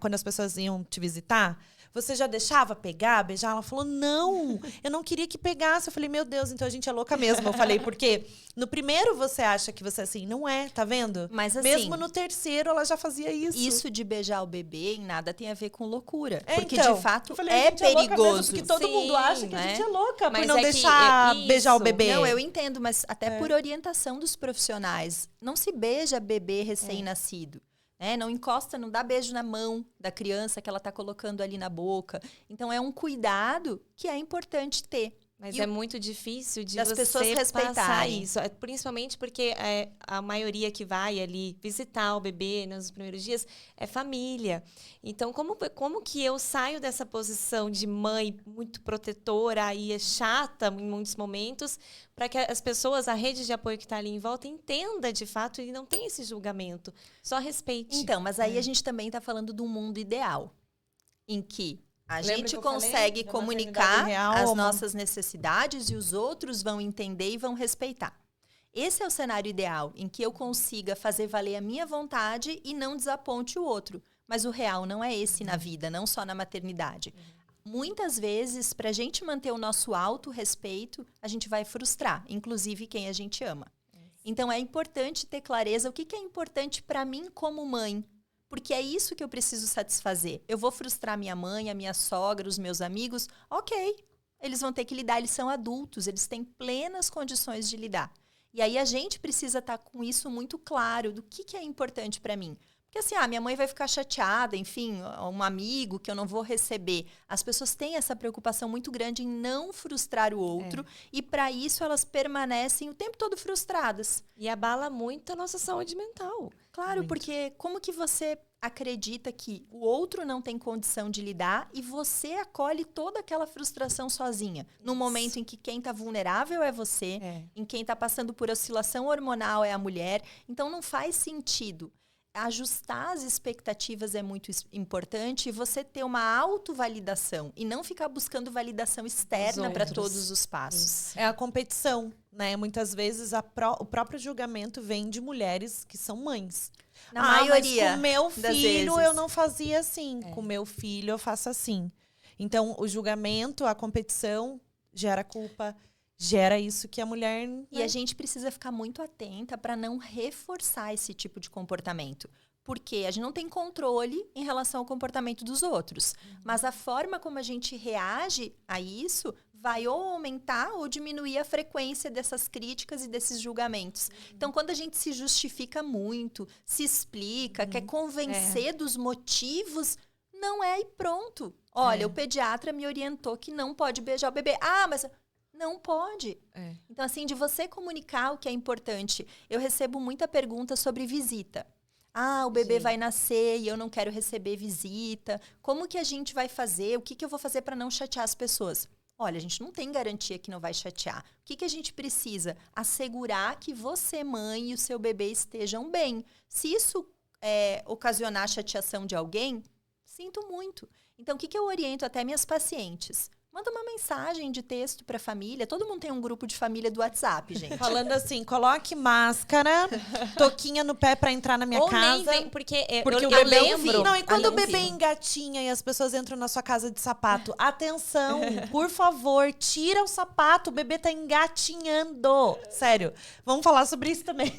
quando as pessoas iam te visitar, você já deixava pegar, beijar? Ela falou, não, eu não queria que pegasse. Eu falei, meu Deus, então a gente é louca mesmo. Eu falei, porque no primeiro você acha que você é assim, não é, tá vendo? Mas assim, Mesmo no terceiro ela já fazia isso. Isso de beijar o bebê em nada tem a ver com loucura. É, porque, então, de fato, eu falei, a é gente louca mesmo, perigoso. porque todo Sim, mundo acha que a né? gente é louca Mas por não é que, deixar beijar o isso. bebê. Não, eu entendo, mas até por orientação dos profissionais. Não se beija bebê recém-nascido. Né? Não encosta, não dá beijo na mão da criança que ela está colocando ali na boca. Então, é um cuidado que é importante ter. Mas E é muito difícil de das você pessoas passar respeitarem. isso. Principalmente porque a maioria que vai ali visitar o bebê nos primeiros dias é família. Então, como que eu saio dessa posição de mãe muito protetora e é chata em muitos momentos para que as pessoas, a rede de apoio que está ali em volta, entenda de fato e não tenha esse julgamento. Só respeite. Então, mas aí a gente também está falando de um mundo ideal, em que a Lembra gente que eu falei consegue da comunicar maternidade real, as Oma? nossas necessidades e os outros vão entender e vão respeitar. Esse é o cenário ideal, em que eu consiga fazer valer a minha vontade e não desaponte o outro. Mas o real não é esse na vida, não só na maternidade. Muitas vezes, para a gente manter o nosso autorrespeito, a gente vai frustrar, inclusive quem a gente ama. Então, é importante ter clareza o que é importante para mim como mãe. Porque é isso que eu preciso satisfazer. Eu vou frustrar minha mãe, a minha sogra, os meus amigos? Ok, eles vão ter que lidar, eles são adultos, eles têm plenas condições de lidar. E aí a gente precisa estar com isso muito claro, do que é importante para mim. Porque assim, minha mãe vai ficar chateada, enfim, um amigo que eu não vou receber. As pessoas têm essa preocupação muito grande em não frustrar o outro. E para isso elas permanecem o tempo todo frustradas. E abala muito a nossa saúde mental. Claro, Muito. porque como que você acredita que o outro não tem condição de lidar e você acolhe toda aquela frustração sozinha? No momento em que quem está vulnerável é você, em quem está passando por oscilação hormonal é a mulher. Então, não faz sentido. Ajustar as expectativas é muito importante e você ter uma autovalidação e não ficar buscando validação externa para todos os passos. É a competição, né? Muitas vezes o próprio julgamento vem de mulheres que são mães. Na maioria mas com meu das filho vezes. eu não fazia assim. Com meu filho eu faço assim. Então, o julgamento, a competição gera culpa, gera isso que a mulher... Né? E a gente precisa ficar muito atenta para não reforçar esse tipo de comportamento. Porque a gente não tem controle em relação ao comportamento dos outros. Mas a forma como a gente reage a isso vai ou aumentar ou diminuir a frequência dessas críticas e desses julgamentos. Então, quando a gente se justifica muito, se explica, quer convencer dos motivos, não é e pronto. Olha, o pediatra me orientou que não pode beijar o bebê. Mas... Não pode. Então, assim, de você comunicar o que é importante. Eu recebo muita pergunta sobre visita. O bebê vai nascer e eu não quero receber visita. Como que a gente vai fazer? O que eu vou fazer para não chatear as pessoas? Olha, a gente não tem garantia que não vai chatear. O que a gente precisa? Assegurar que você, mãe, e o seu bebê estejam bem. Se isso ocasionar chateação de alguém, sinto muito. Então, o que eu oriento até minhas pacientes? Manda uma mensagem de texto para a família. Todo mundo tem um grupo de família do WhatsApp, gente. Falando assim, coloque máscara, toquinha no pé pra entrar na minha Ou casa. nem vem, porque o eu bebê lembro... Não, e quando eu o bebê vi. engatinha e as pessoas entram na sua casa de sapato, atenção, por favor, tira o sapato, o bebê tá engatinhando. Sério, vamos falar sobre isso também.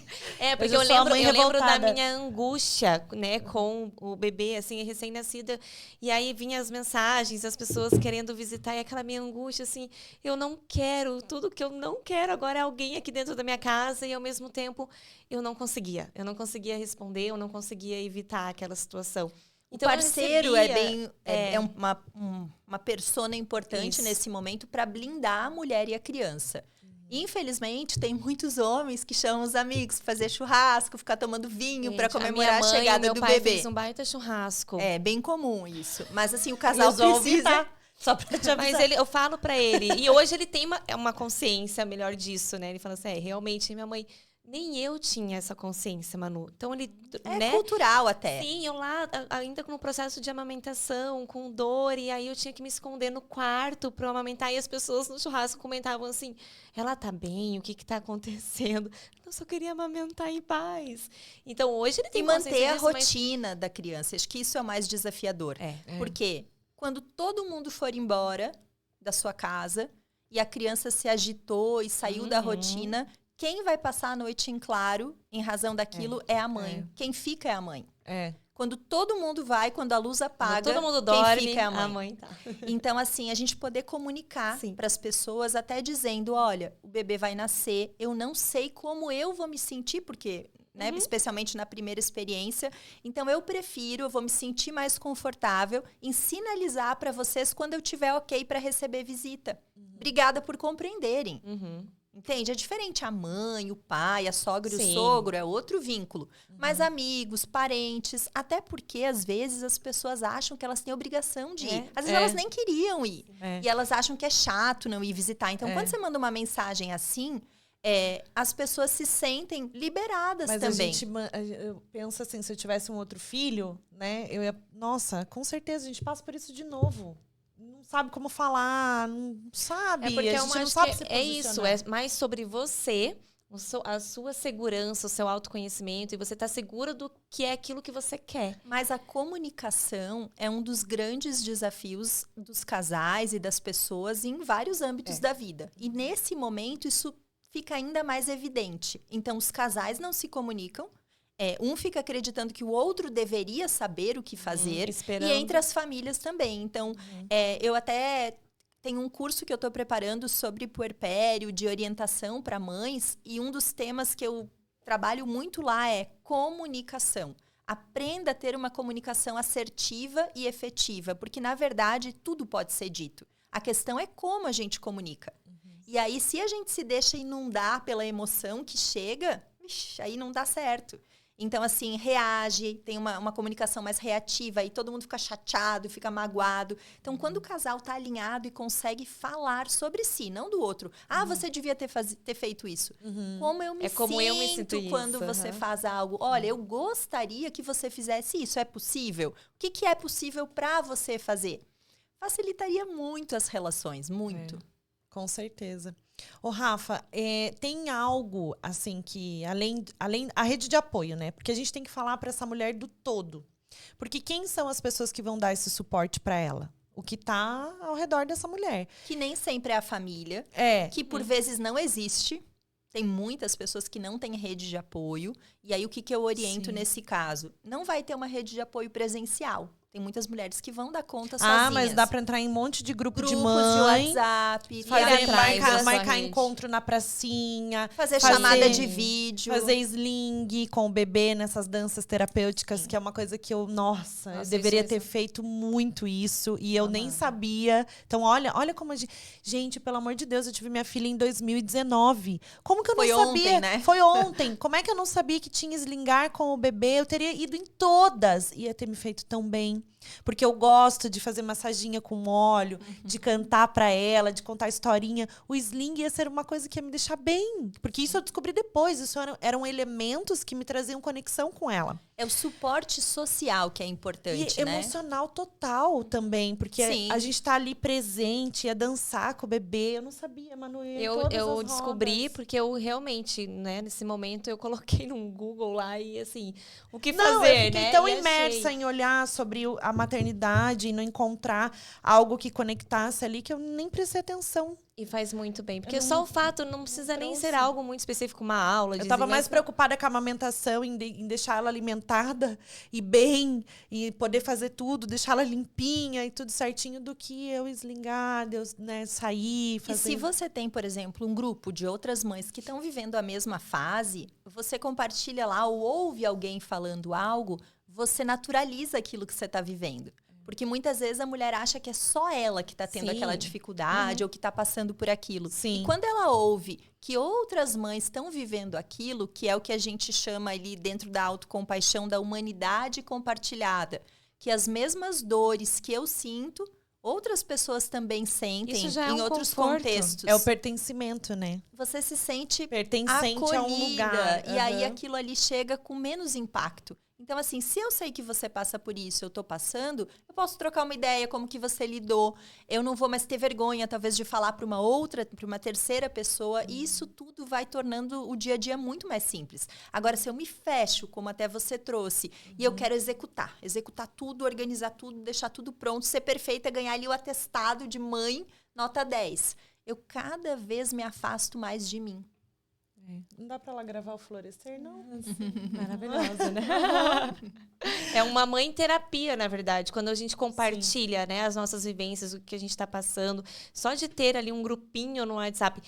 Porque eu sou a mãe eu lembro da revoltada. minha angústia, né, com o bebê, assim, recém-nascida. E aí vinha as mensagens, as pessoas querendo visitar, e aquela minha angústia, assim, eu não quero, tudo que eu não quero agora é alguém aqui dentro da minha casa, e ao mesmo tempo eu não conseguia responder, eu não conseguia evitar aquela situação. Então, o parceiro eu é uma persona importante Isso. nesse momento para blindar a mulher e a criança. Infelizmente, tem muitos homens que chamam os amigos para fazer churrasco, ficar tomando vinho para comemorar a chegada do bebê. Fez um baita churrasco. É bem comum isso. Mas assim, o casal Resolve, precisa... tá? Só pra te avisar. Mas eu falo pra ele, e hoje ele tem uma consciência melhor disso, né? Ele fala assim, realmente, minha mãe, Nem eu tinha essa consciência, Manu. Então, ele, É cultural até. Sim, eu lá, ainda no processo de amamentação, com dor, e aí eu tinha que me esconder no quarto para amamentar, e as pessoas no churrasco comentavam assim, ela tá bem? O que tá acontecendo? Eu só queria amamentar em paz. Então, hoje ele tem E manter consciência a disso, rotina da criança. Acho que isso é o mais desafiador. Mas... Porque quando todo mundo for embora da sua casa e a criança se agitou e saiu da rotina, quem vai passar a noite em claro, em razão daquilo, é a mãe. Quem fica é a mãe. Quando todo mundo vai, quando a luz apaga, todo mundo dorme, quem fica é a mãe. A mãe tá. Então, assim, a gente poder comunicar para as pessoas, até dizendo, olha, o bebê vai nascer, eu não sei como eu vou me sentir, porque, né, especialmente na primeira experiência, então eu vou me sentir mais confortável em sinalizar para vocês quando eu tiver ok para receber visita. Obrigada por compreenderem. Entende? É diferente a mãe, o pai, a sogra e o sogro, é outro vínculo. Mas amigos, parentes, até porque às vezes as pessoas acham que elas têm obrigação de ir. Às vezes elas nem queriam ir. E elas acham que é chato não ir visitar. Então, quando você manda uma mensagem assim, as pessoas se sentem liberadas também. Eu penso assim, se eu tivesse um outro filho, né, eu ia... Nossa, com certeza, a gente passa por isso de novo. Não sabe como falar, não sabe. É porque a gente não sabe se é isso, é mais sobre você, a sua segurança, o seu autoconhecimento, e você tá segura do que é aquilo que você quer. Mas a comunicação é um dos grandes desafios dos casais e das pessoas em vários âmbitos da vida. E nesse momento, isso fica ainda mais evidente. Então, os casais não se comunicam. Um fica acreditando que o outro deveria saber o que fazer. E entre as famílias também. Então, eu até tenho um curso que eu estou preparando sobre puerpério, de orientação para mães. E um dos temas que eu trabalho muito lá é comunicação. Aprenda a ter uma comunicação assertiva e efetiva. Porque, na verdade, tudo pode ser dito. A questão é como a gente comunica. E aí, se a gente se deixa inundar pela emoção que chega, aí não dá certo. Então, assim, reage, tem uma comunicação mais reativa, e todo mundo fica chateado, fica magoado. Então, quando o casal está alinhado e consegue falar sobre si, não do outro. Ah, você devia ter feito isso. Como eu me sinto quando você faz algo. Olha, eu gostaria que você fizesse isso. É possível? O que é possível para você fazer? Facilitaria muito as relações, muito. Com certeza. Ô, Rafa, tem algo, assim, que além a rede de apoio, né? Porque a gente tem que falar para essa mulher do todo. Porque quem são as pessoas que vão dar esse suporte para ela? O que tá ao redor dessa mulher. Que nem sempre é a família. Que por vezes não existe. Tem muitas pessoas que não têm rede de apoio. E aí, o que eu oriento nesse caso? Não vai ter uma rede de apoio presencial. Tem muitas mulheres que vão dar conta sozinhas. Mas dá pra entrar em um monte de grupos de mãe. De WhatsApp. Marcar encontro na pracinha. Fazer chamada de vídeo. Fazer sling com o bebê nessas danças terapêuticas, que é uma coisa que eu deveria ter feito muito isso. E eu nem sabia. Então, olha como a gente... Gente, pelo amor de Deus, eu tive minha filha em 2019. Como que eu não sabia? Ontem, né? Foi ontem. Como é que eu não sabia que tinha slingar com o bebê? Eu teria ido em todas. Ia ter me feito tão bem. Porque eu gosto de fazer massaginha com óleo, de cantar pra ela, de contar historinha. O sling ia ser uma coisa que ia me deixar bem. Porque isso eu descobri depois. Isso eram elementos que me traziam conexão com ela. É o suporte social que é importante, e né? Emocional total também. Porque a gente tá ali presente, ia dançar com o bebê. Eu não sabia, Manoel. Eu descobri porque eu realmente, né, nesse momento, eu coloquei no Google lá e assim, o que fazer, eu fiquei tão imersa em olhar sobre a maternidade e não encontrar algo que conectasse ali que eu nem prestei atenção. E faz muito bem. Porque só o fato não precisa nem ser algo muito específico, uma aula. Eu estava mais preocupada com a amamentação, em deixar ela alimentada e bem, e poder fazer tudo, deixar ela limpinha e tudo certinho, do que eu slingar, sair, fazer... E se você tem, por exemplo, um grupo de outras mães que estão vivendo a mesma fase, você compartilha lá ou ouve alguém falando algo, você naturaliza aquilo que você está vivendo. Porque muitas vezes a mulher acha que é só ela que está tendo aquela dificuldade ou que está passando por aquilo. Sim. E quando ela ouve que outras mães estão vivendo aquilo, que é o que a gente chama ali dentro da autocompaixão, da humanidade compartilhada, que as mesmas dores que eu sinto, outras pessoas também sentem Isso já é em um outros conforto. contextos. É o pertencimento, né? Você se sente Pertencente acolhida, a um lugar. e aí Aham. aquilo ali chega com menos impacto. Então, assim, se eu sei que você passa por isso, eu tô passando, eu posso trocar uma ideia, como que você lidou. Eu não vou mais ter vergonha, talvez, de falar para uma terceira pessoa. E isso tudo vai tornando o dia a dia muito mais simples. Agora, se eu me fecho, como até você trouxe, e eu quero executar tudo, organizar tudo, deixar tudo pronto, ser perfeita, ganhar ali o atestado de mãe, nota 10. Eu cada vez me afasto mais de mim. Não dá pra ela gravar o florescer, não? Maravilhosa, né? É uma mãe terapia, na verdade, quando a gente compartilha, né, as nossas vivências, o que a gente está passando. Só de ter ali um grupinho no WhatsApp.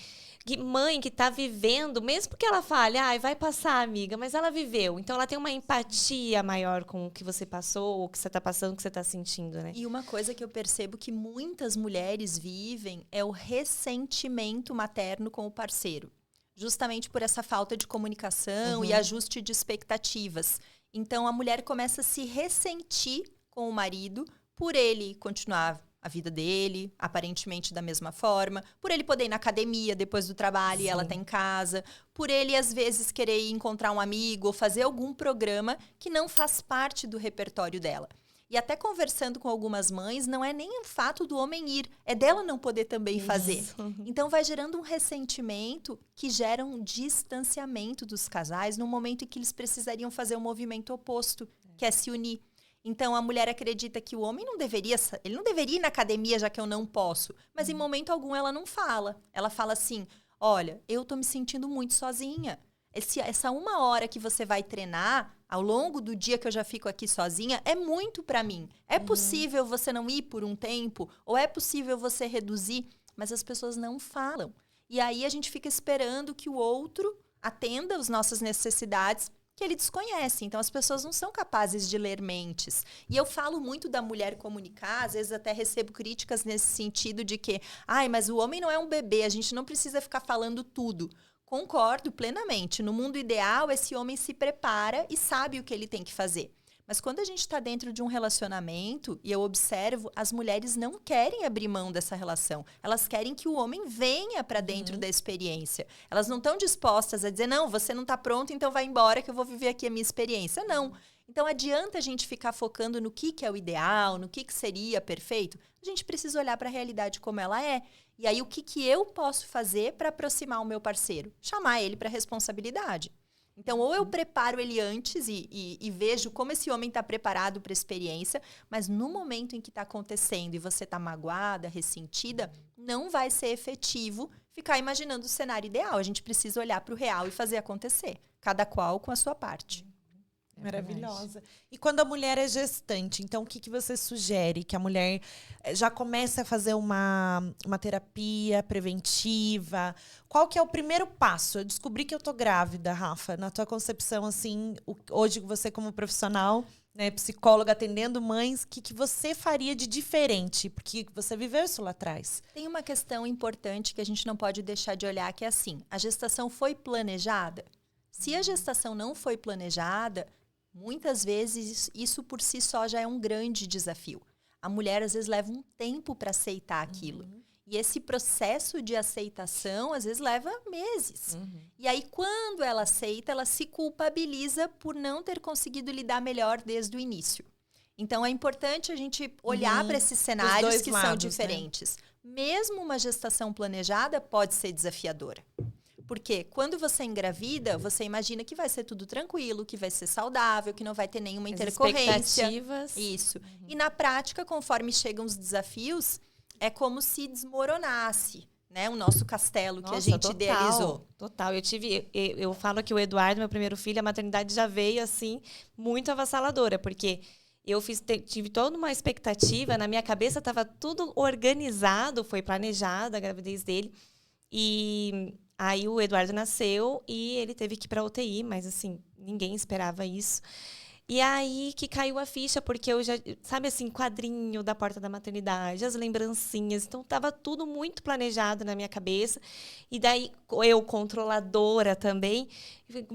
Mãe que está vivendo, mesmo que ela fale, vai passar, amiga, mas ela viveu. Então ela tem uma empatia maior com o que você passou, o que você está passando, o que você está sentindo, né? E uma coisa que eu percebo que muitas mulheres vivem é o ressentimento materno com o parceiro. Justamente por essa falta de comunicação e ajuste de expectativas. Então, a mulher começa a se ressentir com o marido por ele continuar a vida dele, aparentemente da mesma forma, por ele poder ir na academia depois do trabalho e ela tá em casa, por ele, às vezes, querer ir encontrar um amigo ou fazer algum programa que não faz parte do repertório dela. E até conversando com algumas mães, não é nem o fato do homem ir, é dela não poder também fazer. Então vai gerando um ressentimento que gera um distanciamento dos casais no momento em que eles precisariam fazer o movimento oposto, que é se unir. Então a mulher acredita que o homem não deveria ir na academia já que eu não posso. Mas em momento algum ela não fala. Ela fala assim, olha, eu tô me sentindo muito sozinha. Essa 1 hora que você vai treinar, ao longo do dia que eu já fico aqui sozinha, é muito para mim. É possível você não ir por um tempo? Ou é possível você reduzir? Mas as pessoas não falam. E aí a gente fica esperando que o outro atenda as nossas necessidades que ele desconhece. Então as pessoas não são capazes de ler mentes. E eu falo muito da mulher comunicar, às vezes até recebo críticas nesse sentido de que, mas o homem não é um bebê, a gente não precisa ficar falando tudo. Concordo plenamente. No mundo ideal, esse homem se prepara e sabe o que ele tem que fazer. Mas quando a gente está dentro de um relacionamento, e eu observo, as mulheres não querem abrir mão dessa relação. Elas querem que o homem venha para dentro da experiência. Elas não estão dispostas a dizer, não, você não está pronto, então vai embora que eu vou viver aqui a minha experiência. Não. Então, adianta a gente ficar focando no que é o ideal, no que seria perfeito? A gente precisa olhar para a realidade como ela é. E aí, o que eu posso fazer para aproximar o meu parceiro? Chamar ele para responsabilidade. Então, ou eu preparo ele antes e vejo como esse homem está preparado para a experiência, mas no momento em que está acontecendo e você está magoada, ressentida, não vai ser efetivo ficar imaginando o cenário ideal. A gente precisa olhar para o real e fazer acontecer, cada qual com a sua parte. Maravilhosa. E quando a mulher é gestante, então o que você sugere? Que a mulher já comece a fazer uma terapia preventiva? Qual que é o primeiro passo? Eu descobri que eu tô grávida, Rafa. Na tua concepção, assim, hoje você como profissional, né, psicóloga atendendo mães, o que você faria de diferente? Porque você viveu isso lá atrás. Tem uma questão importante que a gente não pode deixar de olhar, que é assim, a gestação foi planejada? Se a gestação não foi planejada, muitas vezes isso por si só já é um grande desafio. A mulher às vezes leva um tempo para aceitar aquilo. E esse processo de aceitação às vezes leva meses. E aí quando ela aceita, ela se culpabiliza por não ter conseguido lidar melhor desde o início. Então é importante a gente olhar para esses cenários que são diferentes. Né? Mesmo uma gestação planejada pode ser desafiadora. Porque quando você engravida, você imagina que vai ser tudo tranquilo, que vai ser saudável, que não vai ter nenhuma intercorrência. Expectativas. Isso. E na prática, conforme chegam os desafios, é como se desmoronasse, né, o nosso castelo que a gente idealizou. Total. Eu falo que o Eduardo, meu primeiro filho, a maternidade já veio assim muito avassaladora, porque eu tive toda uma expectativa, na minha cabeça estava tudo organizado, foi planejada a gravidez dele. E aí o Eduardo nasceu e ele teve que ir para UTI, mas assim, ninguém esperava isso. E aí que caiu a ficha, porque eu já, sabe assim, quadrinho da porta da maternidade, as lembrancinhas. Então, tava tudo muito planejado na minha cabeça. E daí, eu, controladora também,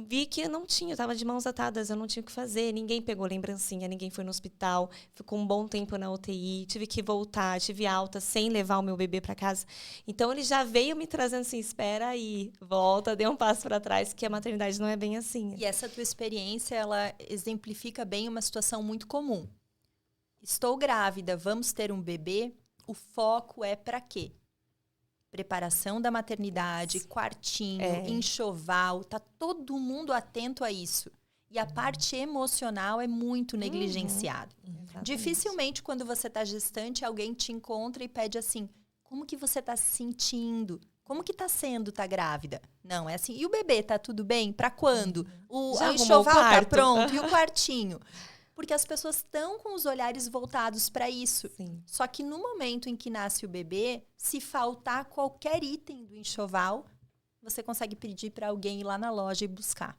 vi que eu não tinha, eu tava de mãos atadas, eu não tinha o que fazer. Ninguém pegou lembrancinha, ninguém foi no hospital. Ficou um bom tempo na UTI, tive que voltar, tive alta sem levar o meu bebê para casa. Então, ele já veio me trazendo assim, espera aí, volta, dê um passo para trás, que a maternidade não é bem assim. E essa tua experiência, ela exemplifica bem uma situação muito comum. Estou grávida, vamos ter um bebê, o foco é para quê? Preparação da maternidade, quartinho, enxoval, tá todo mundo atento a isso. E a parte emocional é muito negligenciada. Dificilmente, quando você tá gestante, alguém te encontra e pede assim, como que você tá se sentindo? Como que tá sendo tá grávida? Não, é assim. E o bebê, tá tudo bem? Pra quando? O enxoval tá pronto? E o quartinho? Porque as pessoas estão com os olhares voltados para isso. Sim. Só que no momento em que nasce o bebê, se faltar qualquer item do enxoval, você consegue pedir para alguém ir lá na loja e buscar.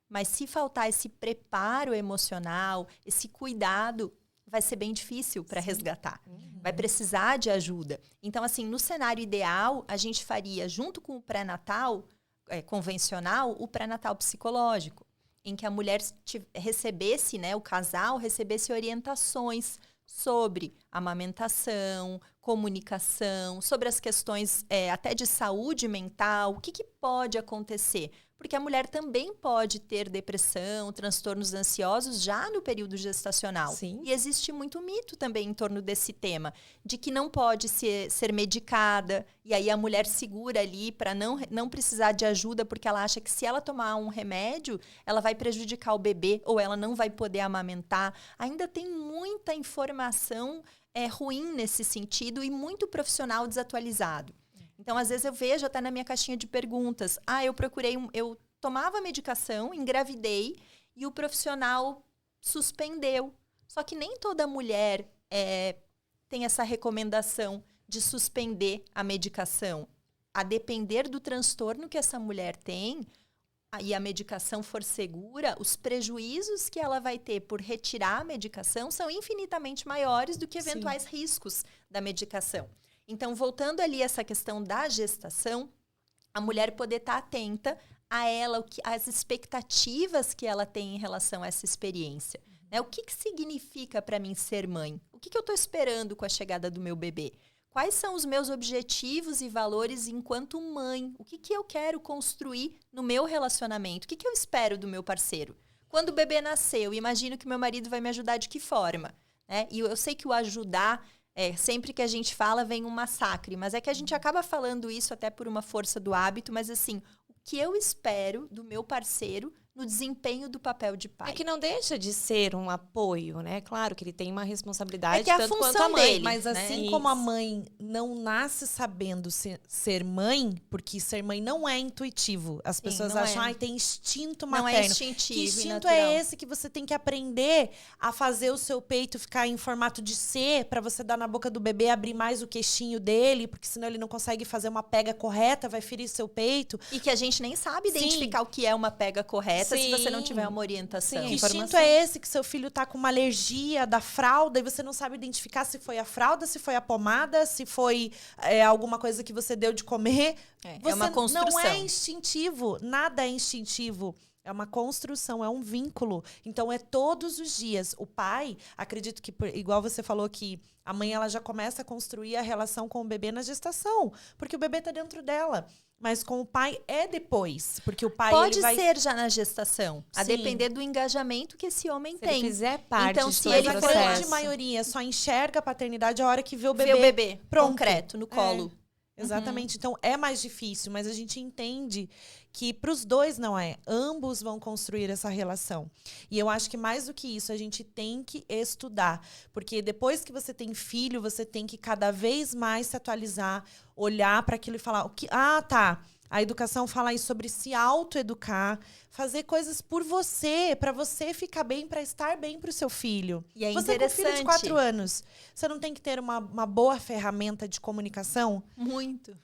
Mas se faltar esse preparo emocional, esse cuidado, vai ser bem difícil para resgatar. Vai precisar de ajuda. Então, assim, no cenário ideal, a gente faria, junto com o pré-natal convencional, o pré-natal psicológico, em que a mulher recebesse, né, o casal recebesse orientações sobre amamentação, comunicação, sobre as questões até de saúde mental, o que pode acontecer. Porque a mulher também pode ter depressão, transtornos ansiosos já no período gestacional. Sim. E existe muito mito também em torno desse tema, de que não pode ser medicada, e aí a mulher segura ali para não precisar de ajuda, porque ela acha que se ela tomar um remédio, ela vai prejudicar o bebê, ou ela não vai poder amamentar. Ainda tem muita informação ruim nesse sentido e muito profissional desatualizado. Então, às vezes, eu vejo até na minha caixinha de perguntas. Eu tomava medicação, engravidei e o profissional suspendeu. Só que nem toda mulher tem essa recomendação de suspender a medicação. A depender do transtorno que essa mulher tem, e a medicação for segura, os prejuízos que ela vai ter por retirar a medicação são infinitamente maiores do que eventuais riscos da medicação. Então, voltando ali a essa questão da gestação, a mulher poder estar atenta a ela, as expectativas que ela tem em relação a essa experiência. Né? O que significa para mim ser mãe? O que eu estou esperando com a chegada do meu bebê? Quais são os meus objetivos e valores enquanto mãe? O que eu quero construir no meu relacionamento? O que eu espero do meu parceiro? Quando o bebê nasceu, imagino que meu marido vai me ajudar de que forma? Né? E eu sei que o ajudar... sempre que a gente fala, vem um massacre. Mas é que a gente acaba falando isso até por uma força do hábito. Mas, assim, o que eu espero do meu parceiro no desempenho do papel de pai? É que não deixa de ser um apoio, né? Claro que ele tem uma responsabilidade, É que é a tanto quanto função a mãe. dele, Mas né? assim como a mãe não nasce sabendo ser mãe, porque ser mãe não é intuitivo. As pessoas não acham, é. tem instinto Não materno. é instintivo Que e instinto natural. é esse que você tem que aprender a fazer o seu peito ficar em formato de C, para você dar na boca do bebê, abrir mais o queixinho dele, porque senão ele não consegue fazer uma pega correta, vai ferir seu peito. E que a gente nem sabe identificar o que é uma pega correta se você não tiver uma orientação. Que informação. instinto é esse que seu filho tá com uma alergia da fralda e você não sabe identificar se foi a fralda, se foi a pomada, se foi alguma coisa que você deu de comer? É uma construção. Não é instintivo, nada é instintivo. É uma construção, é um vínculo. Então, é todos os dias. O pai, acredito que, igual você falou que a mãe ela já começa a construir a relação com o bebê na gestação, porque o bebê tá dentro dela. Mas com o pai é depois, porque o pai Pode ele vai... ser já na gestação, a Sim. depender do engajamento que esse homem Se tem. ele fizer parte Então, de se todo ele o Mas a for- processo. grande maioria só enxerga a paternidade a hora que vê o bebê. Ver o bebê pronto. concreto, no colo. Exatamente. Então, é mais difícil, mas a gente entende que para os dois não é. Ambos vão construir essa relação. E eu acho que mais do que isso, a gente tem que estudar. Porque depois que você tem filho, você tem que cada vez mais se atualizar, olhar para aquilo e falar... tá... A educação fala aí sobre se autoeducar, fazer coisas por você, para você ficar bem, para estar bem para o seu filho. E é você com filho de interessante. 4 anos, você não tem que ter uma boa ferramenta de comunicação? Muito.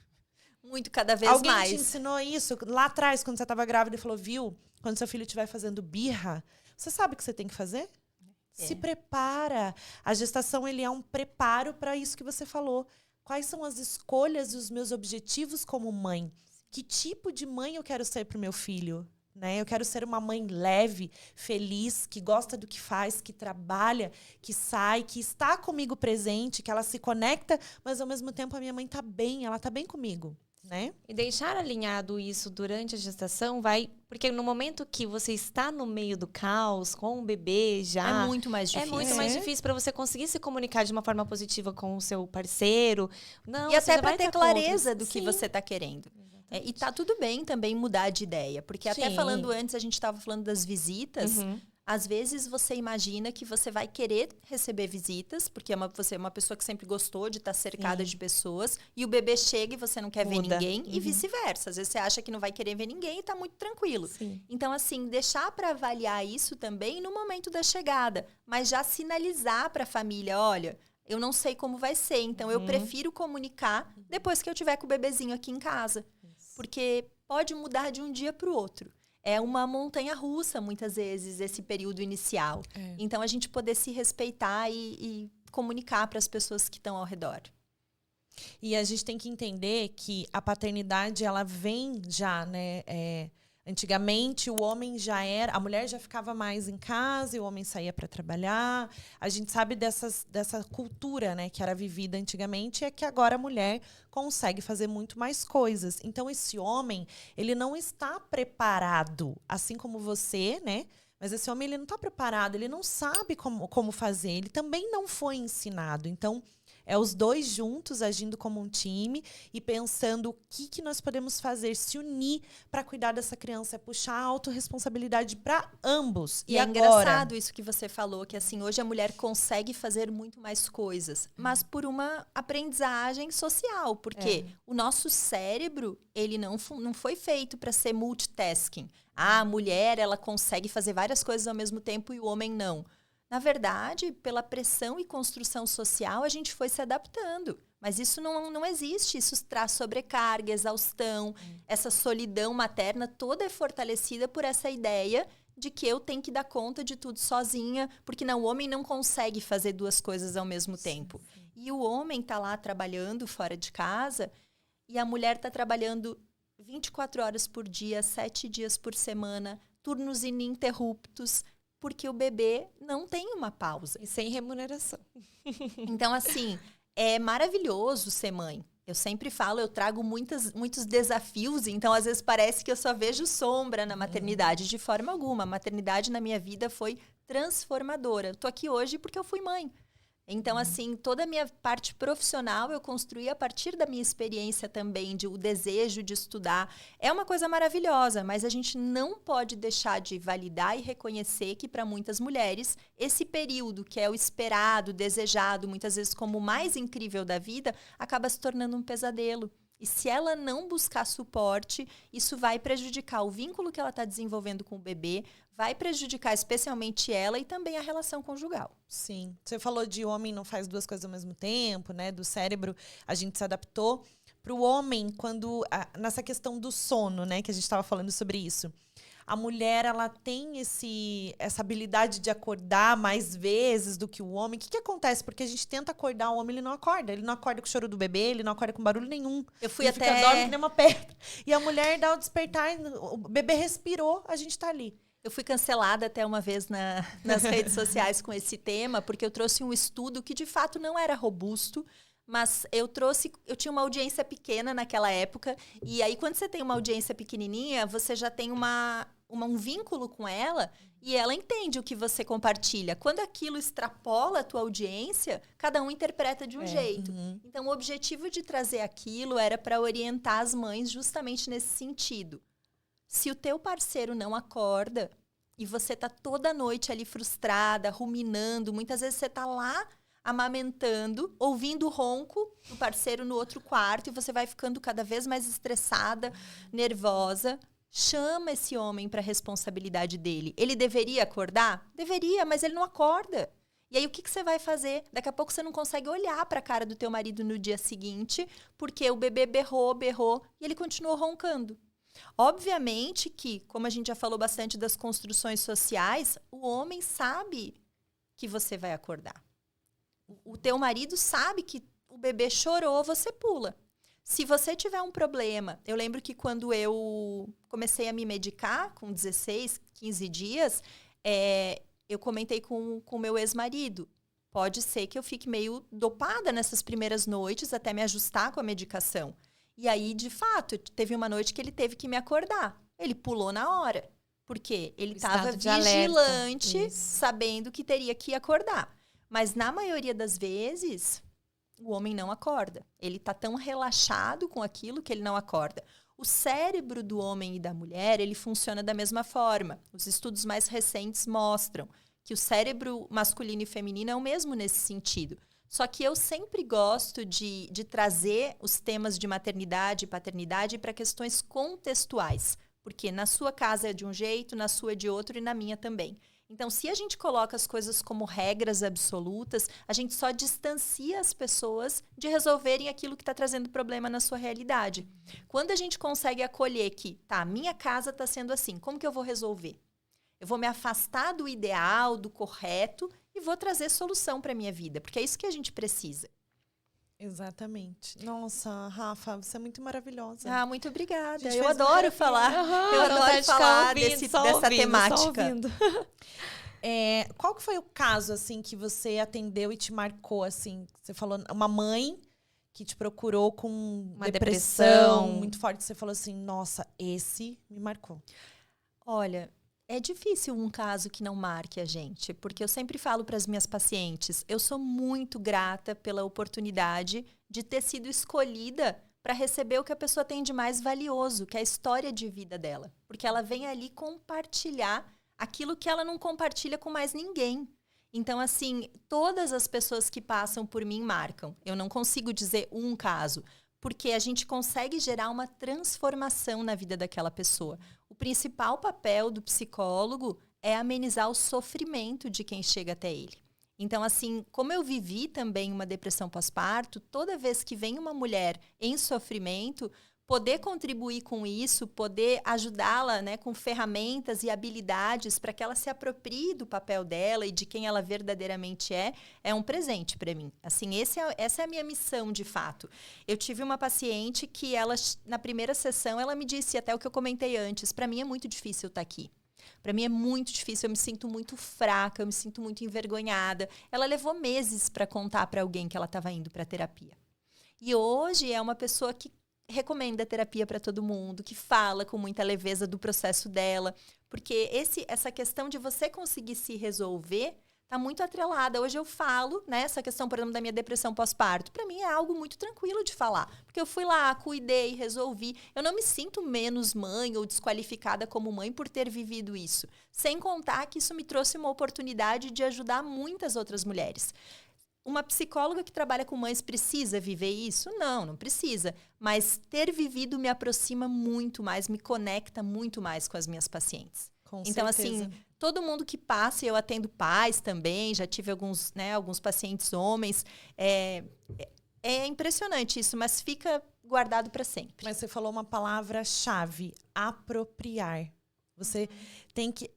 Muito, cada vez Alguém mais. te ensinou isso lá atrás, quando você estava grávida, e falou, viu? Quando seu filho estiver fazendo birra, você sabe o que você tem que fazer? Se prepara. A gestação, ele é um preparo para isso que você falou. Quais são as escolhas e os meus objetivos como mãe? Que tipo de mãe eu quero ser para o meu filho? Né? Eu quero ser uma mãe leve, feliz, que gosta do que faz, que trabalha, que sai, que está comigo presente, que ela se conecta, mas ao mesmo tempo a minha mãe está bem, ela está bem comigo. Né? E deixar alinhado isso durante a gestação vai... Porque no momento que você está no meio do caos, com o bebê já... É muito mais difícil. É muito mais difícil para você conseguir se comunicar de uma forma positiva com o seu parceiro. Não, e até para ter clareza do que Sim. você está querendo. E tá tudo bem também mudar de ideia. Porque até falando antes, a gente estava falando das visitas. Às vezes você imagina que você vai querer receber visitas, porque você é uma pessoa que sempre gostou de estar cercada de pessoas, e o bebê chega e você não quer ver ninguém, e vice-versa. Às vezes você acha que não vai querer ver ninguém e tá muito tranquilo. Sim. Então, assim, deixar para avaliar isso também no momento da chegada, mas já sinalizar para a família, olha, eu não sei como vai ser, então eu prefiro comunicar depois que eu tiver com o bebezinho aqui em casa. Porque pode mudar de um dia para o outro. É uma montanha-russa, muitas vezes, esse período inicial. Então, a gente poder se respeitar e comunicar para as pessoas que estão ao redor. E a gente tem que entender que a paternidade, ela vem já, né? Antigamente, o homem já era... A mulher já ficava mais em casa e o homem saía para trabalhar. A gente sabe dessa cultura, né, que era vivida antigamente, é que agora a mulher consegue fazer muito mais coisas. Então, esse homem, ele não está preparado, assim como você, né? Mas esse homem, ele não está preparado, ele não sabe como fazer. Ele também não foi ensinado. Então, é os dois juntos agindo como um time e pensando o que nós podemos fazer, se unir para cuidar dessa criança, é puxar a autorresponsabilidade para ambos. E é agora? engraçado isso que você falou, que assim, hoje a mulher consegue fazer muito mais coisas, mas por uma aprendizagem social, porque o nosso cérebro, ele não foi feito para ser multitasking. A mulher, ela consegue fazer várias coisas ao mesmo tempo e o homem não. Na verdade, pela pressão e construção social, a gente foi se adaptando. Mas isso não existe. Isso traz sobrecarga, exaustão. Essa solidão materna toda é fortalecida por essa ideia de que eu tenho que dar conta de tudo sozinha, porque o homem não consegue fazer duas coisas ao mesmo tempo. E o homem está lá trabalhando fora de casa e a mulher está trabalhando 24 horas por dia, 7 dias por semana, turnos ininterruptos, porque o bebê não tem uma pausa. E sem remuneração. Então, assim, é maravilhoso ser mãe. Eu sempre falo, eu trago muitos desafios, então às vezes parece que eu só vejo sombra na maternidade. De forma alguma. A maternidade na minha vida foi transformadora. Eu tô aqui hoje porque eu fui mãe. Então, assim, toda a minha parte profissional eu construí a partir da minha experiência também, o desejo de estudar. É uma coisa maravilhosa, mas a gente não pode deixar de validar e reconhecer que, para muitas mulheres, esse período que é o esperado, desejado, muitas vezes como o mais incrível da vida, acaba se tornando um pesadelo. E se ela não buscar suporte, isso vai prejudicar o vínculo que ela está desenvolvendo com o bebê, vai prejudicar especialmente ela e também a relação conjugal. Sim. Você falou de homem não faz duas coisas ao mesmo tempo, né? Do cérebro, a gente se adaptou. Para o homem, nessa questão do sono, né? Que a gente estava falando sobre isso. A mulher, ela tem essa habilidade de acordar mais vezes do que o homem. O que acontece? Porque a gente tenta acordar o homem, ele não acorda. Ele não acorda com o choro do bebê, ele não acorda com barulho nenhum. Ele dorme que nem uma pedra. E a mulher dá o despertar, o bebê respirou, a gente tá ali. Eu fui cancelada até uma vez nas redes sociais com esse tema, porque eu trouxe um estudo que de fato não era robusto, mas eu tinha uma audiência pequena naquela época, e aí quando você tem uma audiência pequenininha, você já tem um vínculo com ela, e ela entende o que você compartilha. Quando aquilo extrapola a tua audiência, cada um interpreta de um jeito. Então, o objetivo de trazer aquilo era para orientar as mães justamente nesse sentido. Se o teu parceiro não acorda e você tá toda noite ali frustrada, ruminando, muitas vezes você tá lá amamentando, ouvindo o ronco do parceiro no outro quarto e você vai ficando cada vez mais estressada, nervosa. Chama esse homem para a responsabilidade dele. Ele deveria acordar? Deveria, mas ele não acorda. E aí o que você vai fazer? Daqui a pouco você não consegue olhar para a cara do teu marido no dia seguinte, porque o bebê berrou e ele continuou roncando. Obviamente que, como a gente já falou bastante das construções sociais, o homem sabe que você vai acordar. O teu marido sabe que o bebê chorou, você pula. Se você tiver um problema, eu lembro que quando eu comecei a me medicar, com 16, 15 dias, eu comentei com o meu ex-marido. Pode ser que eu fique meio dopada nessas primeiras noites, até me ajustar com a medicação. E aí, de fato, teve uma noite que ele teve que me acordar. Ele pulou na hora. Porque ele estava vigilante, sabendo que teria que acordar. Mas na maioria das vezes, o homem não acorda. Ele está tão relaxado com aquilo que ele não acorda. O cérebro do homem e da mulher, ele funciona da mesma forma. Os estudos mais recentes mostram que o cérebro masculino e feminino é o mesmo nesse sentido. Só que eu sempre gosto de trazer os temas de maternidade e paternidade para questões contextuais. Porque na sua casa é de um jeito, na sua é de outro e na minha também. Então, se a gente coloca as coisas como regras absolutas, a gente só distancia as pessoas de resolverem aquilo que está trazendo problema na sua realidade. Quando a gente consegue acolher que, tá, minha casa está sendo assim, como que eu vou resolver? Eu vou me afastar do ideal, do correto e vou trazer solução para a minha vida, porque é isso que a gente precisa. Exatamente. Nossa, Rafa, você é muito maravilhosa. Ah, muito obrigada. Eu adoro falar. Uhum, eu adoro falar dessa temática. Qual que foi o caso, assim, que você atendeu e te marcou, assim? Você falou, uma mãe que te procurou com uma depressão muito forte. Você falou assim, nossa, esse me marcou. Olha, é difícil um caso que não marque a gente, porque eu sempre falo para as minhas pacientes, eu sou muito grata pela oportunidade de ter sido escolhida para receber o que a pessoa tem de mais valioso, que é a história de vida dela. Porque ela vem ali compartilhar aquilo que ela não compartilha com mais ninguém. Então, assim, todas as pessoas que passam por mim marcam. Eu não consigo dizer um caso, porque a gente consegue gerar uma transformação na vida daquela pessoa. O principal papel do psicólogo é amenizar o sofrimento de quem chega até ele. Então, assim, como eu vivi também uma depressão pós-parto, toda vez que vem uma mulher em sofrimento, poder contribuir com isso, poder ajudá-la, né, com ferramentas e habilidades para que ela se aproprie do papel dela e de quem ela verdadeiramente é um presente para mim. Assim, essa é a minha missão, de fato. Eu tive uma paciente que ela, na primeira sessão, ela me disse até o que eu comentei antes, para mim é muito difícil estar aqui. Para mim é muito difícil, eu me sinto muito fraca, eu me sinto muito envergonhada. Ela levou meses para contar para alguém que ela estava indo para terapia. E hoje é uma pessoa que recomenda terapia para todo mundo, que fala com muita leveza do processo dela, porque essa questão de você conseguir se resolver está muito atrelada. Hoje eu falo, né, essa questão, por exemplo, da minha depressão pós-parto, para mim é algo muito tranquilo de falar, porque eu fui lá, cuidei, resolvi. Eu não me sinto menos mãe ou desqualificada como mãe por ter vivido isso, sem contar que isso me trouxe uma oportunidade de ajudar muitas outras mulheres. Uma psicóloga que trabalha com mães precisa viver isso? Não, não precisa. Mas ter vivido me aproxima muito mais, me conecta muito mais com as minhas pacientes. Então, assim, todo mundo que passa, eu atendo pais também, já tive alguns pacientes homens. É impressionante isso, mas fica guardado para sempre. Mas você falou uma palavra-chave, apropriar. Você tem que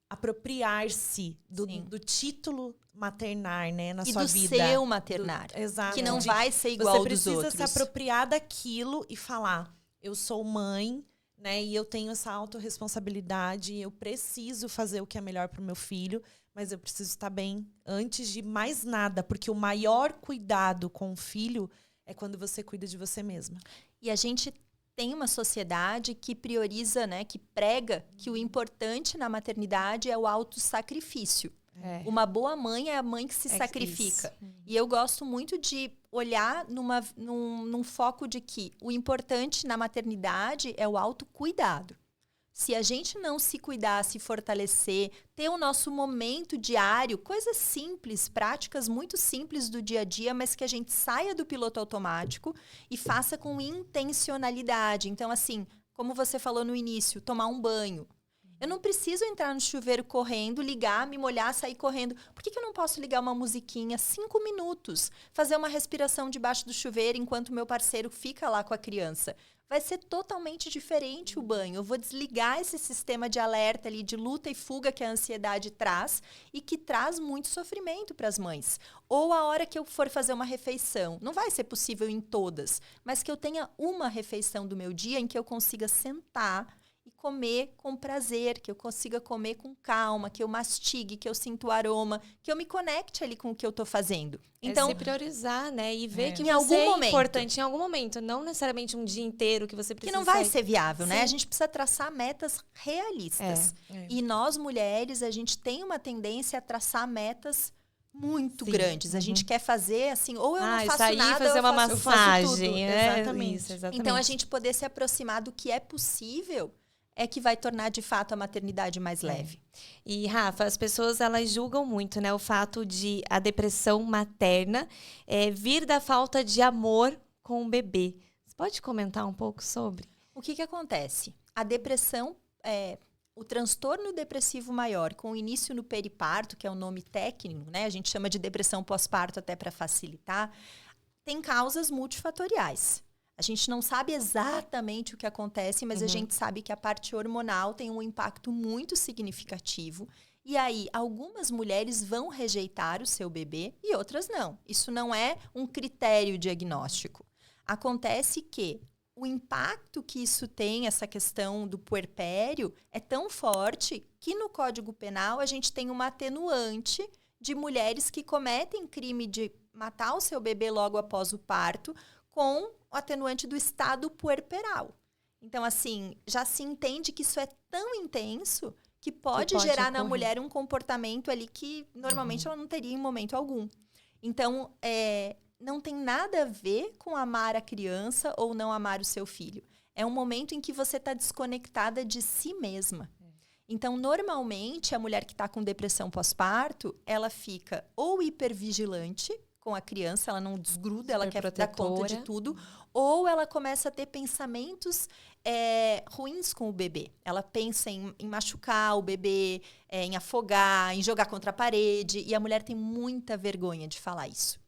apropriar-se do título maternar, né, na sua vida. E do seu maternar. Exato. Que não vai ser igual ao dos outros. Você precisa se apropriar daquilo e falar, eu sou mãe, né, e eu tenho essa autorresponsabilidade, eu preciso fazer o que é melhor para o meu filho, mas eu preciso estar bem antes de mais nada, porque o maior cuidado com o filho é quando você cuida de você mesma. E a gente tem uma sociedade que prioriza, né, que prega que o importante na maternidade é o autossacrifício. Uma boa mãe é a mãe que se sacrifica. E eu gosto muito de olhar num foco de que o importante na maternidade é o autocuidado. Se a gente não se cuidar, se fortalecer, ter o nosso momento diário, coisas simples, práticas muito simples do dia a dia, mas que a gente saia do piloto automático e faça com intencionalidade. Então, assim, como você falou no início, tomar um banho. Eu não preciso entrar no chuveiro correndo, ligar, me molhar, sair correndo. Por que eu não posso ligar uma musiquinha 5 minutos? Fazer uma respiração debaixo do chuveiro enquanto meu parceiro fica lá com a criança. vai ser totalmente diferente o banho. Eu vou desligar esse sistema de alerta ali, de luta e fuga que a ansiedade traz e que traz muito sofrimento para as mães. Ou a hora que eu for fazer uma refeição, não vai ser possível em todas, mas que eu tenha uma refeição do meu dia em que eu consiga sentar e comer com prazer, que eu consiga comer com calma, que eu mastigue, que eu sinta o aroma, que eu me conecte ali com o que eu estou fazendo. Então, se priorizar, né? E ver que em você algum é momento. importante em algum momento. Não necessariamente um dia inteiro que você que precisa não vai sair. ser viável, né? Sim. A gente precisa traçar metas realistas. É. E nós, mulheres, a gente tem uma tendência a traçar metas muito Sim. grandes. A gente quer fazer assim, ou eu não faço sair nada, fazer ou eu uma faço massagem. tudo. Exatamente. Isso, exatamente. Então, a gente poder se aproximar do que é possível é que vai tornar, de fato, a maternidade mais leve. E, Rafa, as pessoas, elas julgam muito, né? O fato de a depressão materna vir da falta de amor com o bebê. Você pode comentar um pouco sobre? O que acontece? A depressão, o transtorno depressivo maior, com início no periparto, que é o nome técnico, né? A gente chama de depressão pós-parto até para facilitar, tem causas multifatoriais. A gente não sabe exatamente o que acontece, mas a gente sabe que a parte hormonal tem um impacto muito significativo. E aí, algumas mulheres vão rejeitar o seu bebê e outras não. Isso não é um critério diagnóstico. Acontece que o impacto que isso tem, essa questão do puerpério, é tão forte que no Código Penal a gente tem uma atenuante de mulheres que cometem crime de matar o seu bebê logo após o parto, com o atenuante do estado puerperal. Então, assim, já se entende que isso é tão intenso que pode gerar na mulher um comportamento ali que normalmente ela não teria em momento algum. Então, não tem nada a ver com amar a criança ou não amar o seu filho. É um momento em que você está desconectada de si mesma. Então, normalmente, a mulher que está com depressão pós-parto, ela fica ou hipervigilante com a criança, ela não desgruda, ela quer dar conta de tudo, ou ela começa a ter pensamentos ruins com o bebê. Ela pensa em machucar o bebê, em afogar, em jogar contra a parede, e a mulher tem muita vergonha de falar isso.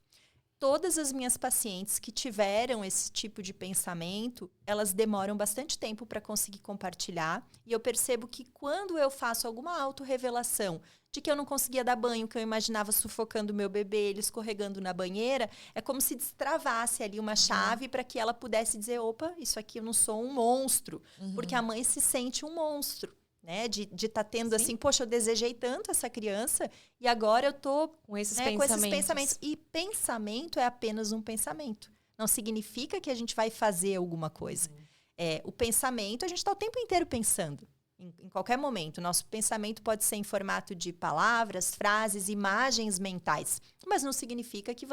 Todas as minhas pacientes que tiveram esse tipo de pensamento, elas demoram bastante tempo para conseguir compartilhar. E eu percebo que quando eu faço alguma autorrevelação de que eu não conseguia dar banho, que eu imaginava sufocando o meu bebê, ele escorregando na banheira, é como se destravasse ali uma chave para que ela pudesse dizer, opa, isso aqui eu não sou um monstro. Porque a mãe se sente um monstro. Né, de estar tendo assim, poxa, eu desejei tanto essa criança e agora eu tô com esses pensamentos. E pensamento é apenas um pensamento. Não significa que a gente vai fazer alguma coisa. O pensamento, a gente está o tempo inteiro pensando. Em qualquer momento. Nosso pensamento pode ser em formato de palavras, frases, imagens mentais. Mas não significa que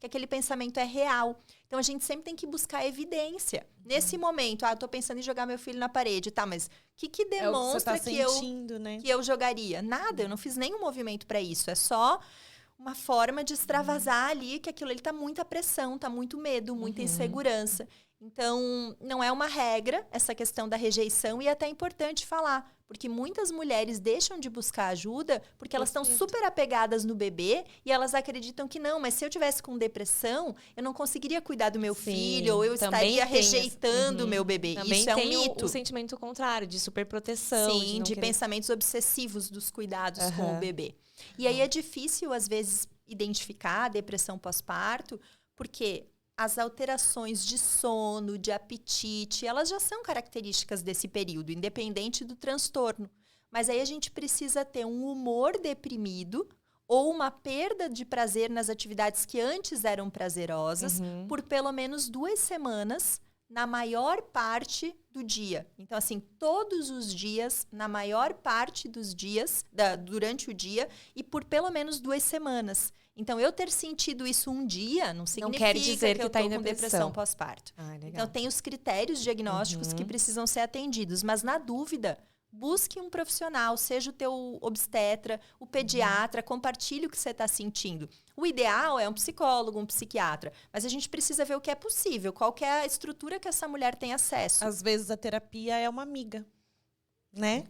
aquele pensamento é real. Então, a gente sempre tem que buscar evidência. Nesse momento, eu tô pensando em jogar meu filho na parede. Tá, mas o que demonstra que eu jogaria? Nada, eu não fiz nenhum movimento para isso. É só uma forma de extravasar ali que aquilo ali tá muita pressão, tá muito medo, muita insegurança. Então, não é uma regra essa questão da rejeição e é até importante falar, porque muitas mulheres deixam de buscar ajuda porque elas estão super apegadas no bebê e elas acreditam que não, mas se eu tivesse com depressão, eu não conseguiria cuidar do meu filho ou eu estaria rejeitando o meu bebê. Também isso é um tem mito. O sentimento contrário, de superproteção. Sim, de pensamentos obsessivos dos cuidados com o bebê. E aí é difícil, às vezes, identificar a depressão pós-parto, porque as alterações de sono, de apetite, elas já são características desse período, independente do transtorno. Mas aí a gente precisa ter um humor deprimido ou uma perda de prazer nas atividades que antes eram prazerosas por pelo menos 2 semanas na maior parte do dia. Então, assim, todos os dias, na maior parte dos dias, durante o dia, e por pelo menos 2 semanas. Então, eu ter sentido isso um dia não significa quer dizer que eu tá tô em com depressão pós-parto. Então, tem os critérios diagnósticos que precisam ser atendidos. Mas, na dúvida, busque um profissional, seja o teu obstetra, o pediatra, compartilhe o que você está sentindo. O ideal é um psicólogo, um psiquiatra, mas a gente precisa ver o que é possível, qual que é a estrutura que essa mulher tem acesso. Às vezes a terapia é uma amiga, né?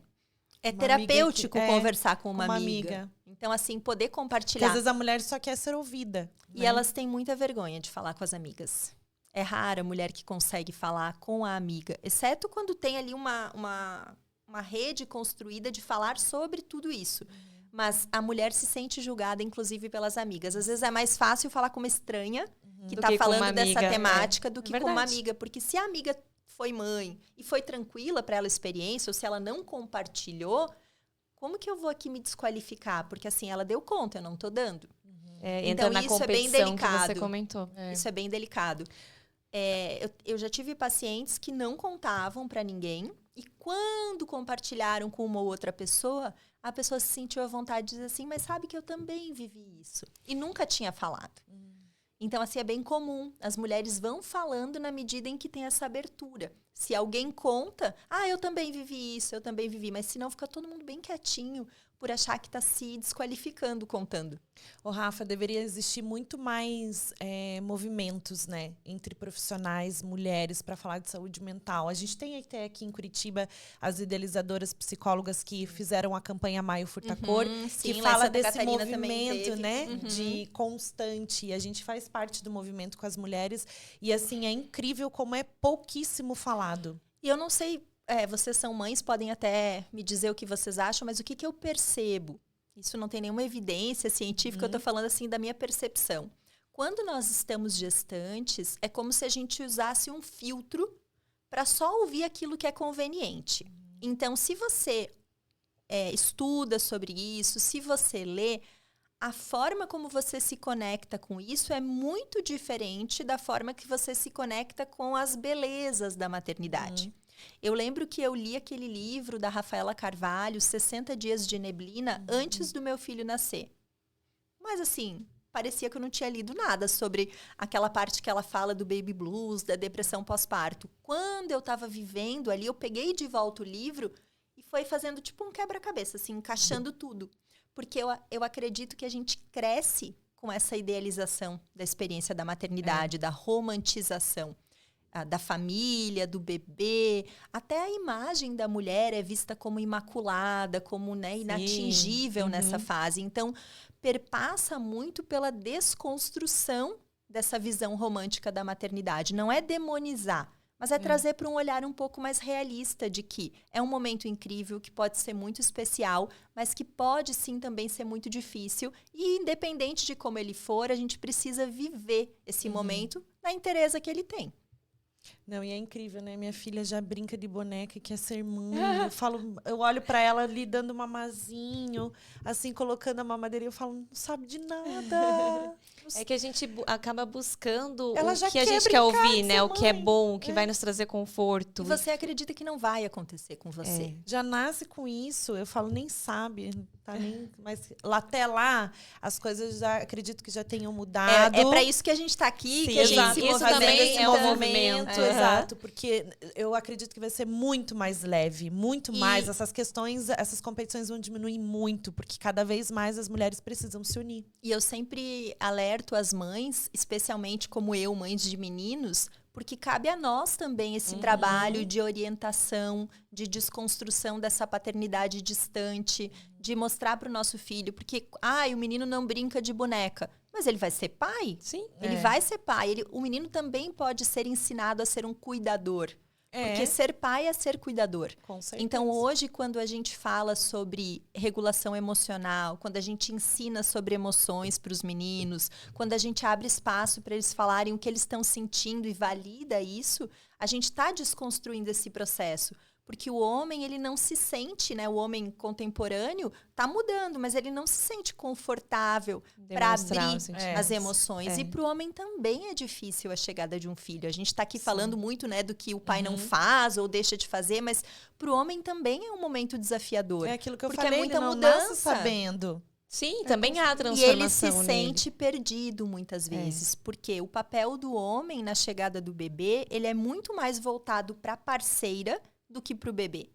É terapêutico conversar com uma amiga. amiga. Então, assim, poder compartilhar. Porque às vezes a mulher só quer ser ouvida. E elas têm muita vergonha de falar com as amigas. É rara a mulher que consegue falar com a amiga, exceto quando tem ali uma rede construída de falar sobre tudo isso. Mas a mulher se sente julgada, inclusive, pelas amigas. Às vezes é mais fácil falar com uma estranha que está falando dessa temática do que com uma amiga. Porque se a amiga foi mãe e foi tranquila para ela a experiência, ou se ela não compartilhou, como que eu vou aqui me desqualificar? Porque assim, ela deu conta, eu não estou dando. Entra na isso é bem competição delicado. que você comentou. Isso é bem delicado. Eu já tive pacientes que não contavam para ninguém e quando compartilharam com uma ou outra pessoa, a pessoa se sentiu à vontade de dizer assim, mas sabe que eu também vivi isso. E nunca tinha falado. Então, assim, é bem comum. As mulheres vão falando na medida em que tem essa abertura. Se alguém conta, eu também vivi isso, eu também vivi. Mas senão fica todo mundo bem quietinho por achar que está se desqualificando contando. Ô, Rafa, deveria existir muito mais movimentos, né? Entre profissionais, mulheres, para falar de saúde mental. A gente tem até aqui em Curitiba as idealizadoras psicólogas que fizeram a campanha Maio Furtacor, que fala desse movimento, né? De constante. A gente faz parte do movimento com as mulheres. E, assim, é incrível como é pouquíssimo falado. E eu não sei... vocês são mães, podem até me dizer o que vocês acham, mas o que eu percebo? Isso não tem nenhuma evidência científica, eu estou falando assim da minha percepção. Quando nós estamos gestantes, é como se a gente usasse um filtro para só ouvir aquilo que é conveniente. Então, se você estuda sobre isso, se você lê, a forma como você se conecta com isso é muito diferente da forma que você se conecta com as belezas da maternidade. Eu lembro que eu li aquele livro da Rafaela Carvalho, 60 Dias de Neblina, antes do meu filho nascer. Mas assim, parecia que eu não tinha lido nada sobre aquela parte que ela fala do baby blues, da depressão pós-parto. Quando eu estava vivendo ali, eu peguei de volta o livro e foi fazendo tipo um quebra-cabeça, assim, encaixando tudo. Porque eu acredito que a gente cresce com essa idealização da experiência da maternidade, da romantização. Da família, do bebê, até a imagem da mulher é vista como imaculada, como inatingível nessa fase. Então, perpassa muito pela desconstrução dessa visão romântica da maternidade. Não é demonizar, mas é trazer para um olhar um pouco mais realista de que é um momento incrível, que pode ser muito especial, mas que pode sim também ser muito difícil. E independente de como ele for, a gente precisa viver esse momento na inteireza que ele tem. Não, e é incrível, né? Minha filha já brinca de boneca e quer ser mãe. Eu olho pra ela ali dando mamazinho, assim, colocando a mamadeira e eu falo, não sabe de nada. É que a gente acaba buscando Ela o já que a quer gente quer brincar ouvir, de né? ser O que é mãe. bom, o que vai nos trazer conforto. E você acredita que não vai acontecer com você. Já nasce com isso, eu falo, nem sabe, tá nem... Mas até lá, as coisas já, acredito que já tenham mudado. É para isso que a gente tá aqui, Sim, que a gente exato. se Isso movimenta. também é um movimento. Exato, porque eu acredito que vai ser muito mais leve, muito mais. Essas questões, essas competições vão diminuir muito, porque cada vez mais as mulheres precisam se unir. E eu sempre alerto as mães, especialmente como eu, mães de meninos, porque cabe a nós também esse trabalho de orientação, de desconstrução dessa paternidade distante, de mostrar para o nosso filho, porque o menino não brinca de boneca, mas ele vai ser pai? Sim. Ele vai ser pai. O menino também pode ser ensinado a ser um cuidador. Porque ser pai é ser cuidador. Com certeza. Então, hoje, quando a gente fala sobre regulação emocional, quando a gente ensina sobre emoções para os meninos, quando a gente abre espaço para eles falarem o que eles estão sentindo e valida isso, a gente está desconstruindo esse processo. Porque o homem, ele não se sente, né? O homem contemporâneo está mudando, mas ele não se sente confortável para abrir as emoções. E para o homem também é difícil a chegada de um filho. A gente está aqui falando muito, né, do que o pai não faz ou deixa de fazer, mas para o homem também é um momento desafiador. É aquilo que eu porque falei, é muita ele não mudança. nasce sabendo. Sim, também há E transformação ele se nele. sente perdido muitas vezes, porque o papel do homem na chegada do bebê, ele é muito mais voltado para a parceira do que para o bebê.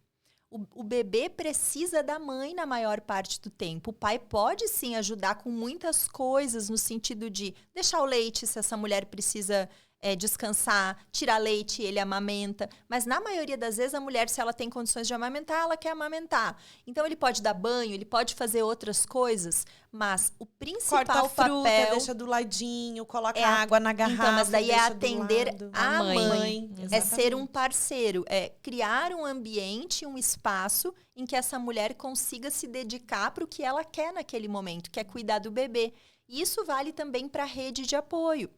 O bebê precisa da mãe na maior parte do tempo. O pai pode sim ajudar com muitas coisas, no sentido de deixar o leite se essa mulher precisa descansar, tirar leite, ele amamenta. Mas na maioria das vezes a mulher, se ela tem condições de amamentar, ela quer amamentar. Então ele pode dar banho, ele pode fazer outras coisas, mas o principal Corta a fruta, papel deixa do ladinho, coloca é água na garrafa. então, mas daí é deixa do atender lado. a mãe. É Exatamente. ser um parceiro, é criar um ambiente, um espaço em que essa mulher consiga se dedicar para o que ela quer naquele momento, que é cuidar do bebê. E isso vale também para a rede de apoio.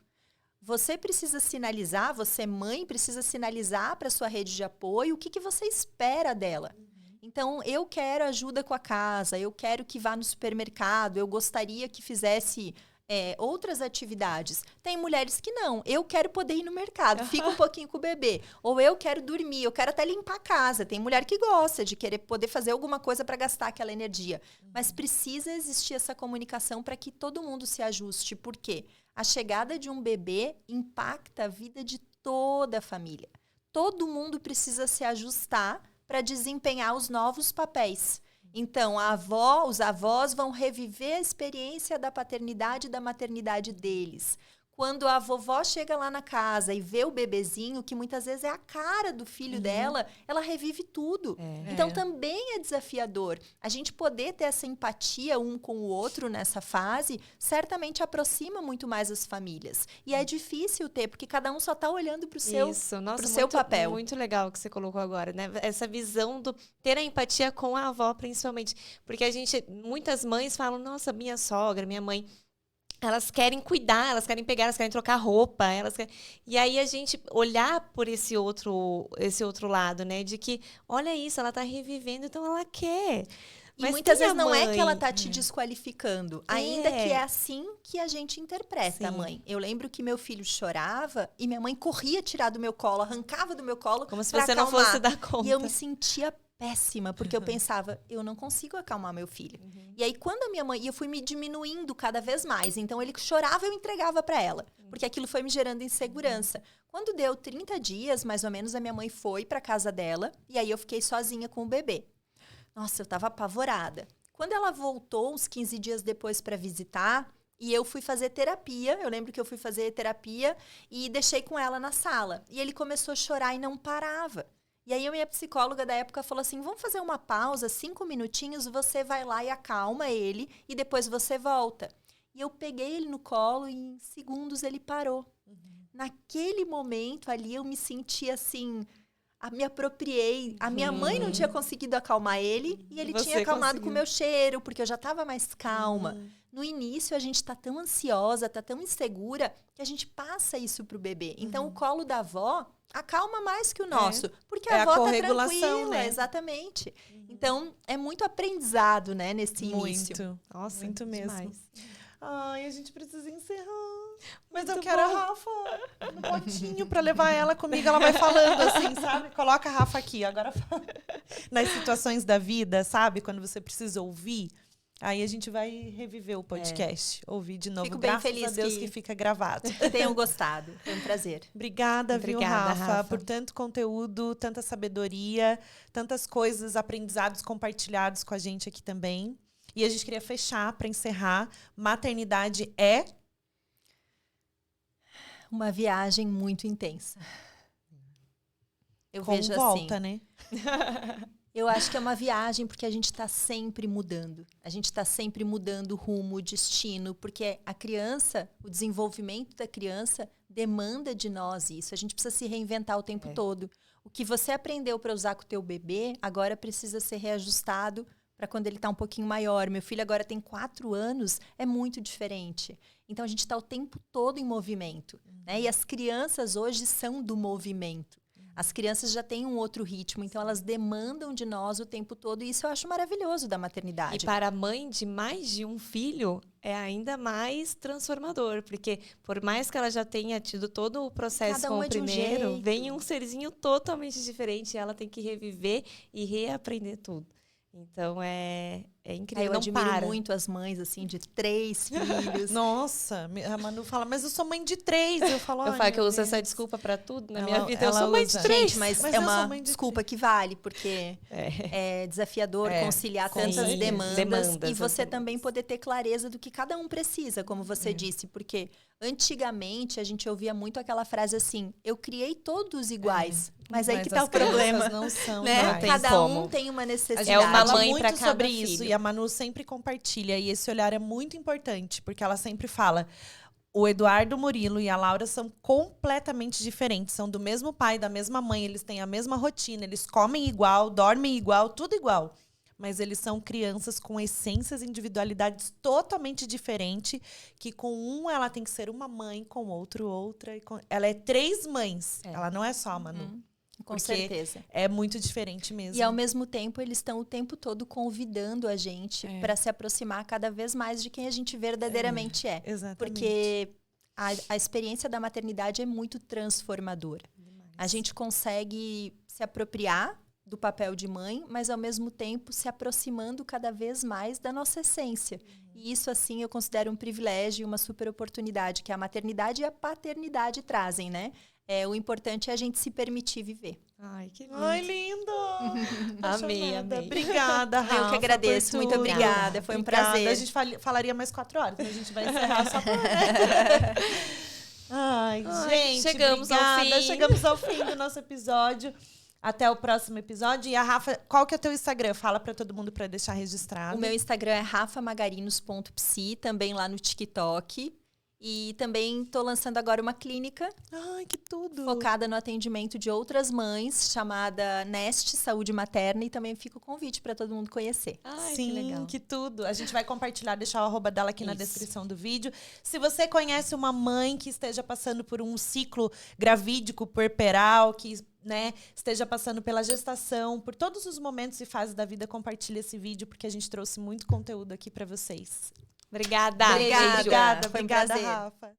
Você precisa sinalizar, você mãe precisa sinalizar para sua rede de apoio o que você espera dela. Então, eu quero ajuda com a casa, eu quero que vá no supermercado, eu gostaria que fizesse outras atividades. Tem mulheres que não, eu quero poder ir no mercado, fica um pouquinho com o bebê. Ou eu quero dormir, eu quero até limpar a casa. Tem mulher que gosta de querer poder fazer alguma coisa para gastar aquela energia. Mas precisa existir essa comunicação para que todo mundo se ajuste. Por quê? A chegada de um bebê impacta a vida de toda a família. Todo mundo precisa se ajustar para desempenhar os novos papéis. Então, os avós vão reviver a experiência da paternidade e da maternidade deles. Quando a vovó chega lá na casa e vê o bebezinho, que muitas vezes é a cara do filho dela, ela revive tudo. Então, também é desafiador. A gente poder ter essa empatia um com o outro nessa fase, certamente aproxima muito mais as famílias. E é difícil ter, porque cada um só está olhando para o seu, Isso, nossa, seu papel. Muito legal o que você colocou agora, né? Essa visão do ter a empatia com a avó, principalmente. Porque muitas mães falam, nossa, minha sogra, minha mãe, elas querem cuidar, elas querem pegar, elas querem trocar roupa, e aí a gente olhar por esse outro lado, né? De que, olha isso, ela tá revivendo, então ela quer. E Mas muitas tem a vezes não é mãe. que ela tá te desqualificando, ainda que é assim que a gente interpreta a Sim. mãe. Eu lembro que meu filho chorava e minha mãe corria tirar do meu colo, arrancava do meu colo Como se pra você não acalmar. fosse dar conta. E eu me sentia péssima, porque eu pensava, eu não consigo acalmar meu filho. E aí, quando a minha mãe... E eu fui me diminuindo cada vez mais. Então, ele chorava, eu entregava para ela. Porque aquilo foi me gerando insegurança. Quando deu 30 dias, mais ou menos, a minha mãe foi para casa dela. E aí, eu fiquei sozinha com o bebê. Nossa, eu tava apavorada. Quando ela voltou, uns 15 dias depois para visitar... E eu fui fazer terapia. Eu lembro que eu fui fazer terapia e deixei com ela na sala. E ele começou a chorar e não parava. E aí a minha psicóloga da época falou assim, vamos fazer uma pausa, 5 minutinhos, você vai lá e acalma ele e depois você volta. E eu peguei ele no colo e em segundos ele parou. Naquele momento ali eu me senti assim, me apropriei. A minha mãe não tinha conseguido acalmar ele e ele Você tinha acalmado conseguiu. com o meu cheiro, porque eu já estava mais calma. No início, a gente está tão ansiosa, está tão insegura, que a gente passa isso pro bebê. Então, o colo da avó acalma mais que o nosso, porque É a a avó tá corregulação, tranquila, né? Exatamente. Então, é muito aprendizado, né, nesse início. Muito. Nossa, Muito mesmo. demais. Ai, a gente precisa encerrar. Mas Muito eu quero bom. a Rafa no potinho pra levar ela comigo. Ela vai falando assim, sabe? Coloca a Rafa aqui, agora fala. Nas situações da vida, sabe? Quando você precisa ouvir, aí a gente vai reviver o podcast. Ouvir de novo. Fico bem Graças feliz a Deus que- que fica gravado. Tenham gostado. Foi um prazer. Obrigada, Obrigada, viu, Rafa. por tanto conteúdo, tanta sabedoria, tantas coisas, aprendizados compartilhados com a gente aqui também. E a gente queria fechar, para encerrar, maternidade é... Uma viagem muito intensa. Eu com vejo volta, assim. né? Eu acho que é uma viagem porque a gente está sempre mudando. A gente está sempre mudando o rumo, o destino, porque a criança, o desenvolvimento da criança demanda de nós isso. A gente precisa se reinventar o tempo todo. O que você aprendeu para usar com o teu bebê, agora precisa ser reajustado para quando ele está um pouquinho maior. Meu filho agora tem 4 anos, é muito diferente. Então, a gente está o tempo todo em movimento. Né? E as crianças hoje são do movimento. As crianças já têm um outro ritmo, então elas demandam de nós o tempo todo. E isso eu acho maravilhoso da maternidade. E para a mãe de mais de um filho, é ainda mais transformador. Porque por mais que ela já tenha tido todo o processo Cada com um o é de um primeiro, jeito. vem um serzinho totalmente diferente. E ela tem que reviver e reaprender tudo. Então, É incrível, Eu não admiro para. muito as mães, assim, de 3 filhos. Nossa, a Manu fala, mas eu sou mãe de 3. Eu falo, Eu "Ai, falo que eu meu uso essa Deus." desculpa pra tudo na Ela- minha vida. Eu ela sou mãe usa. de 3. Gente, mas Mas é eu sou uma mãe de desculpa que vale, porque é desafiador É, conciliar com tantas certeza. demandas e você as também poder ter clareza do que cada um precisa, como você disse, porque antigamente a gente ouvia muito aquela frase assim: eu criei todos iguais, mas aí que tá as o problema, crianças não são né? Não tem iguais. Cada como. um tem uma A necessidade. gente É uma fala mãe muito pra cada sobre isso filho. e a Manu sempre compartilha. E esse olhar é muito importante, porque ela sempre fala: o Eduardo Murilo e a Laura são completamente diferentes. São do mesmo pai, da mesma mãe, eles têm a mesma rotina, eles comem igual, dormem igual, tudo igual. Mas eles são crianças com essências e individualidades totalmente diferentes, que com um ela tem que ser uma mãe, com outro outra. Ela é 3 mães, ela não é só a Manu. Com Porque certeza. é muito diferente mesmo. E ao mesmo tempo, eles estão o tempo todo convidando a gente para se aproximar cada vez mais de quem a gente verdadeiramente é. Exatamente. Porque a experiência da maternidade é muito transformadora. A gente consegue se apropriar do papel de mãe, mas ao mesmo tempo se aproximando cada vez mais da nossa essência. E isso, assim, eu considero um privilégio e uma super oportunidade que a maternidade e a paternidade trazem, né? O importante é a gente se permitir viver. Ai, que lindo. Ai, lindo! Amei, Apaixonada. amei. Obrigada, Rafa. Eu que agradeço. por Muito tudo. obrigada. Foi um prazer. A gente falaria mais 4 horas, mas a gente vai encerrar só por... Ai, gente, chegamos ao obrigada. fim. Chegamos ao fim do nosso episódio. Até o próximo episódio. E a Rafa, qual que é o teu Instagram? Fala pra todo mundo pra deixar registrado. O meu Instagram é rafamagarinos.psi, também lá no TikTok. E também estou lançando agora uma clínica Ai, que tudo! focada no atendimento de outras mães, chamada Nest Saúde Materna. E também fica o convite para todo mundo conhecer. Ai, Sim, que legal. que tudo. A gente vai compartilhar, deixar o arroba dela aqui na Isso. descrição do vídeo. Se você conhece uma mãe que esteja passando por um ciclo gravídico, puerperal, que esteja passando pela gestação, por todos os momentos e fases da vida, compartilhe esse vídeo, porque a gente trouxe muito conteúdo aqui para vocês. Obrigada. Obrigada. Beijo. Obrigada, Foi um obrigada, prazer. Rafa.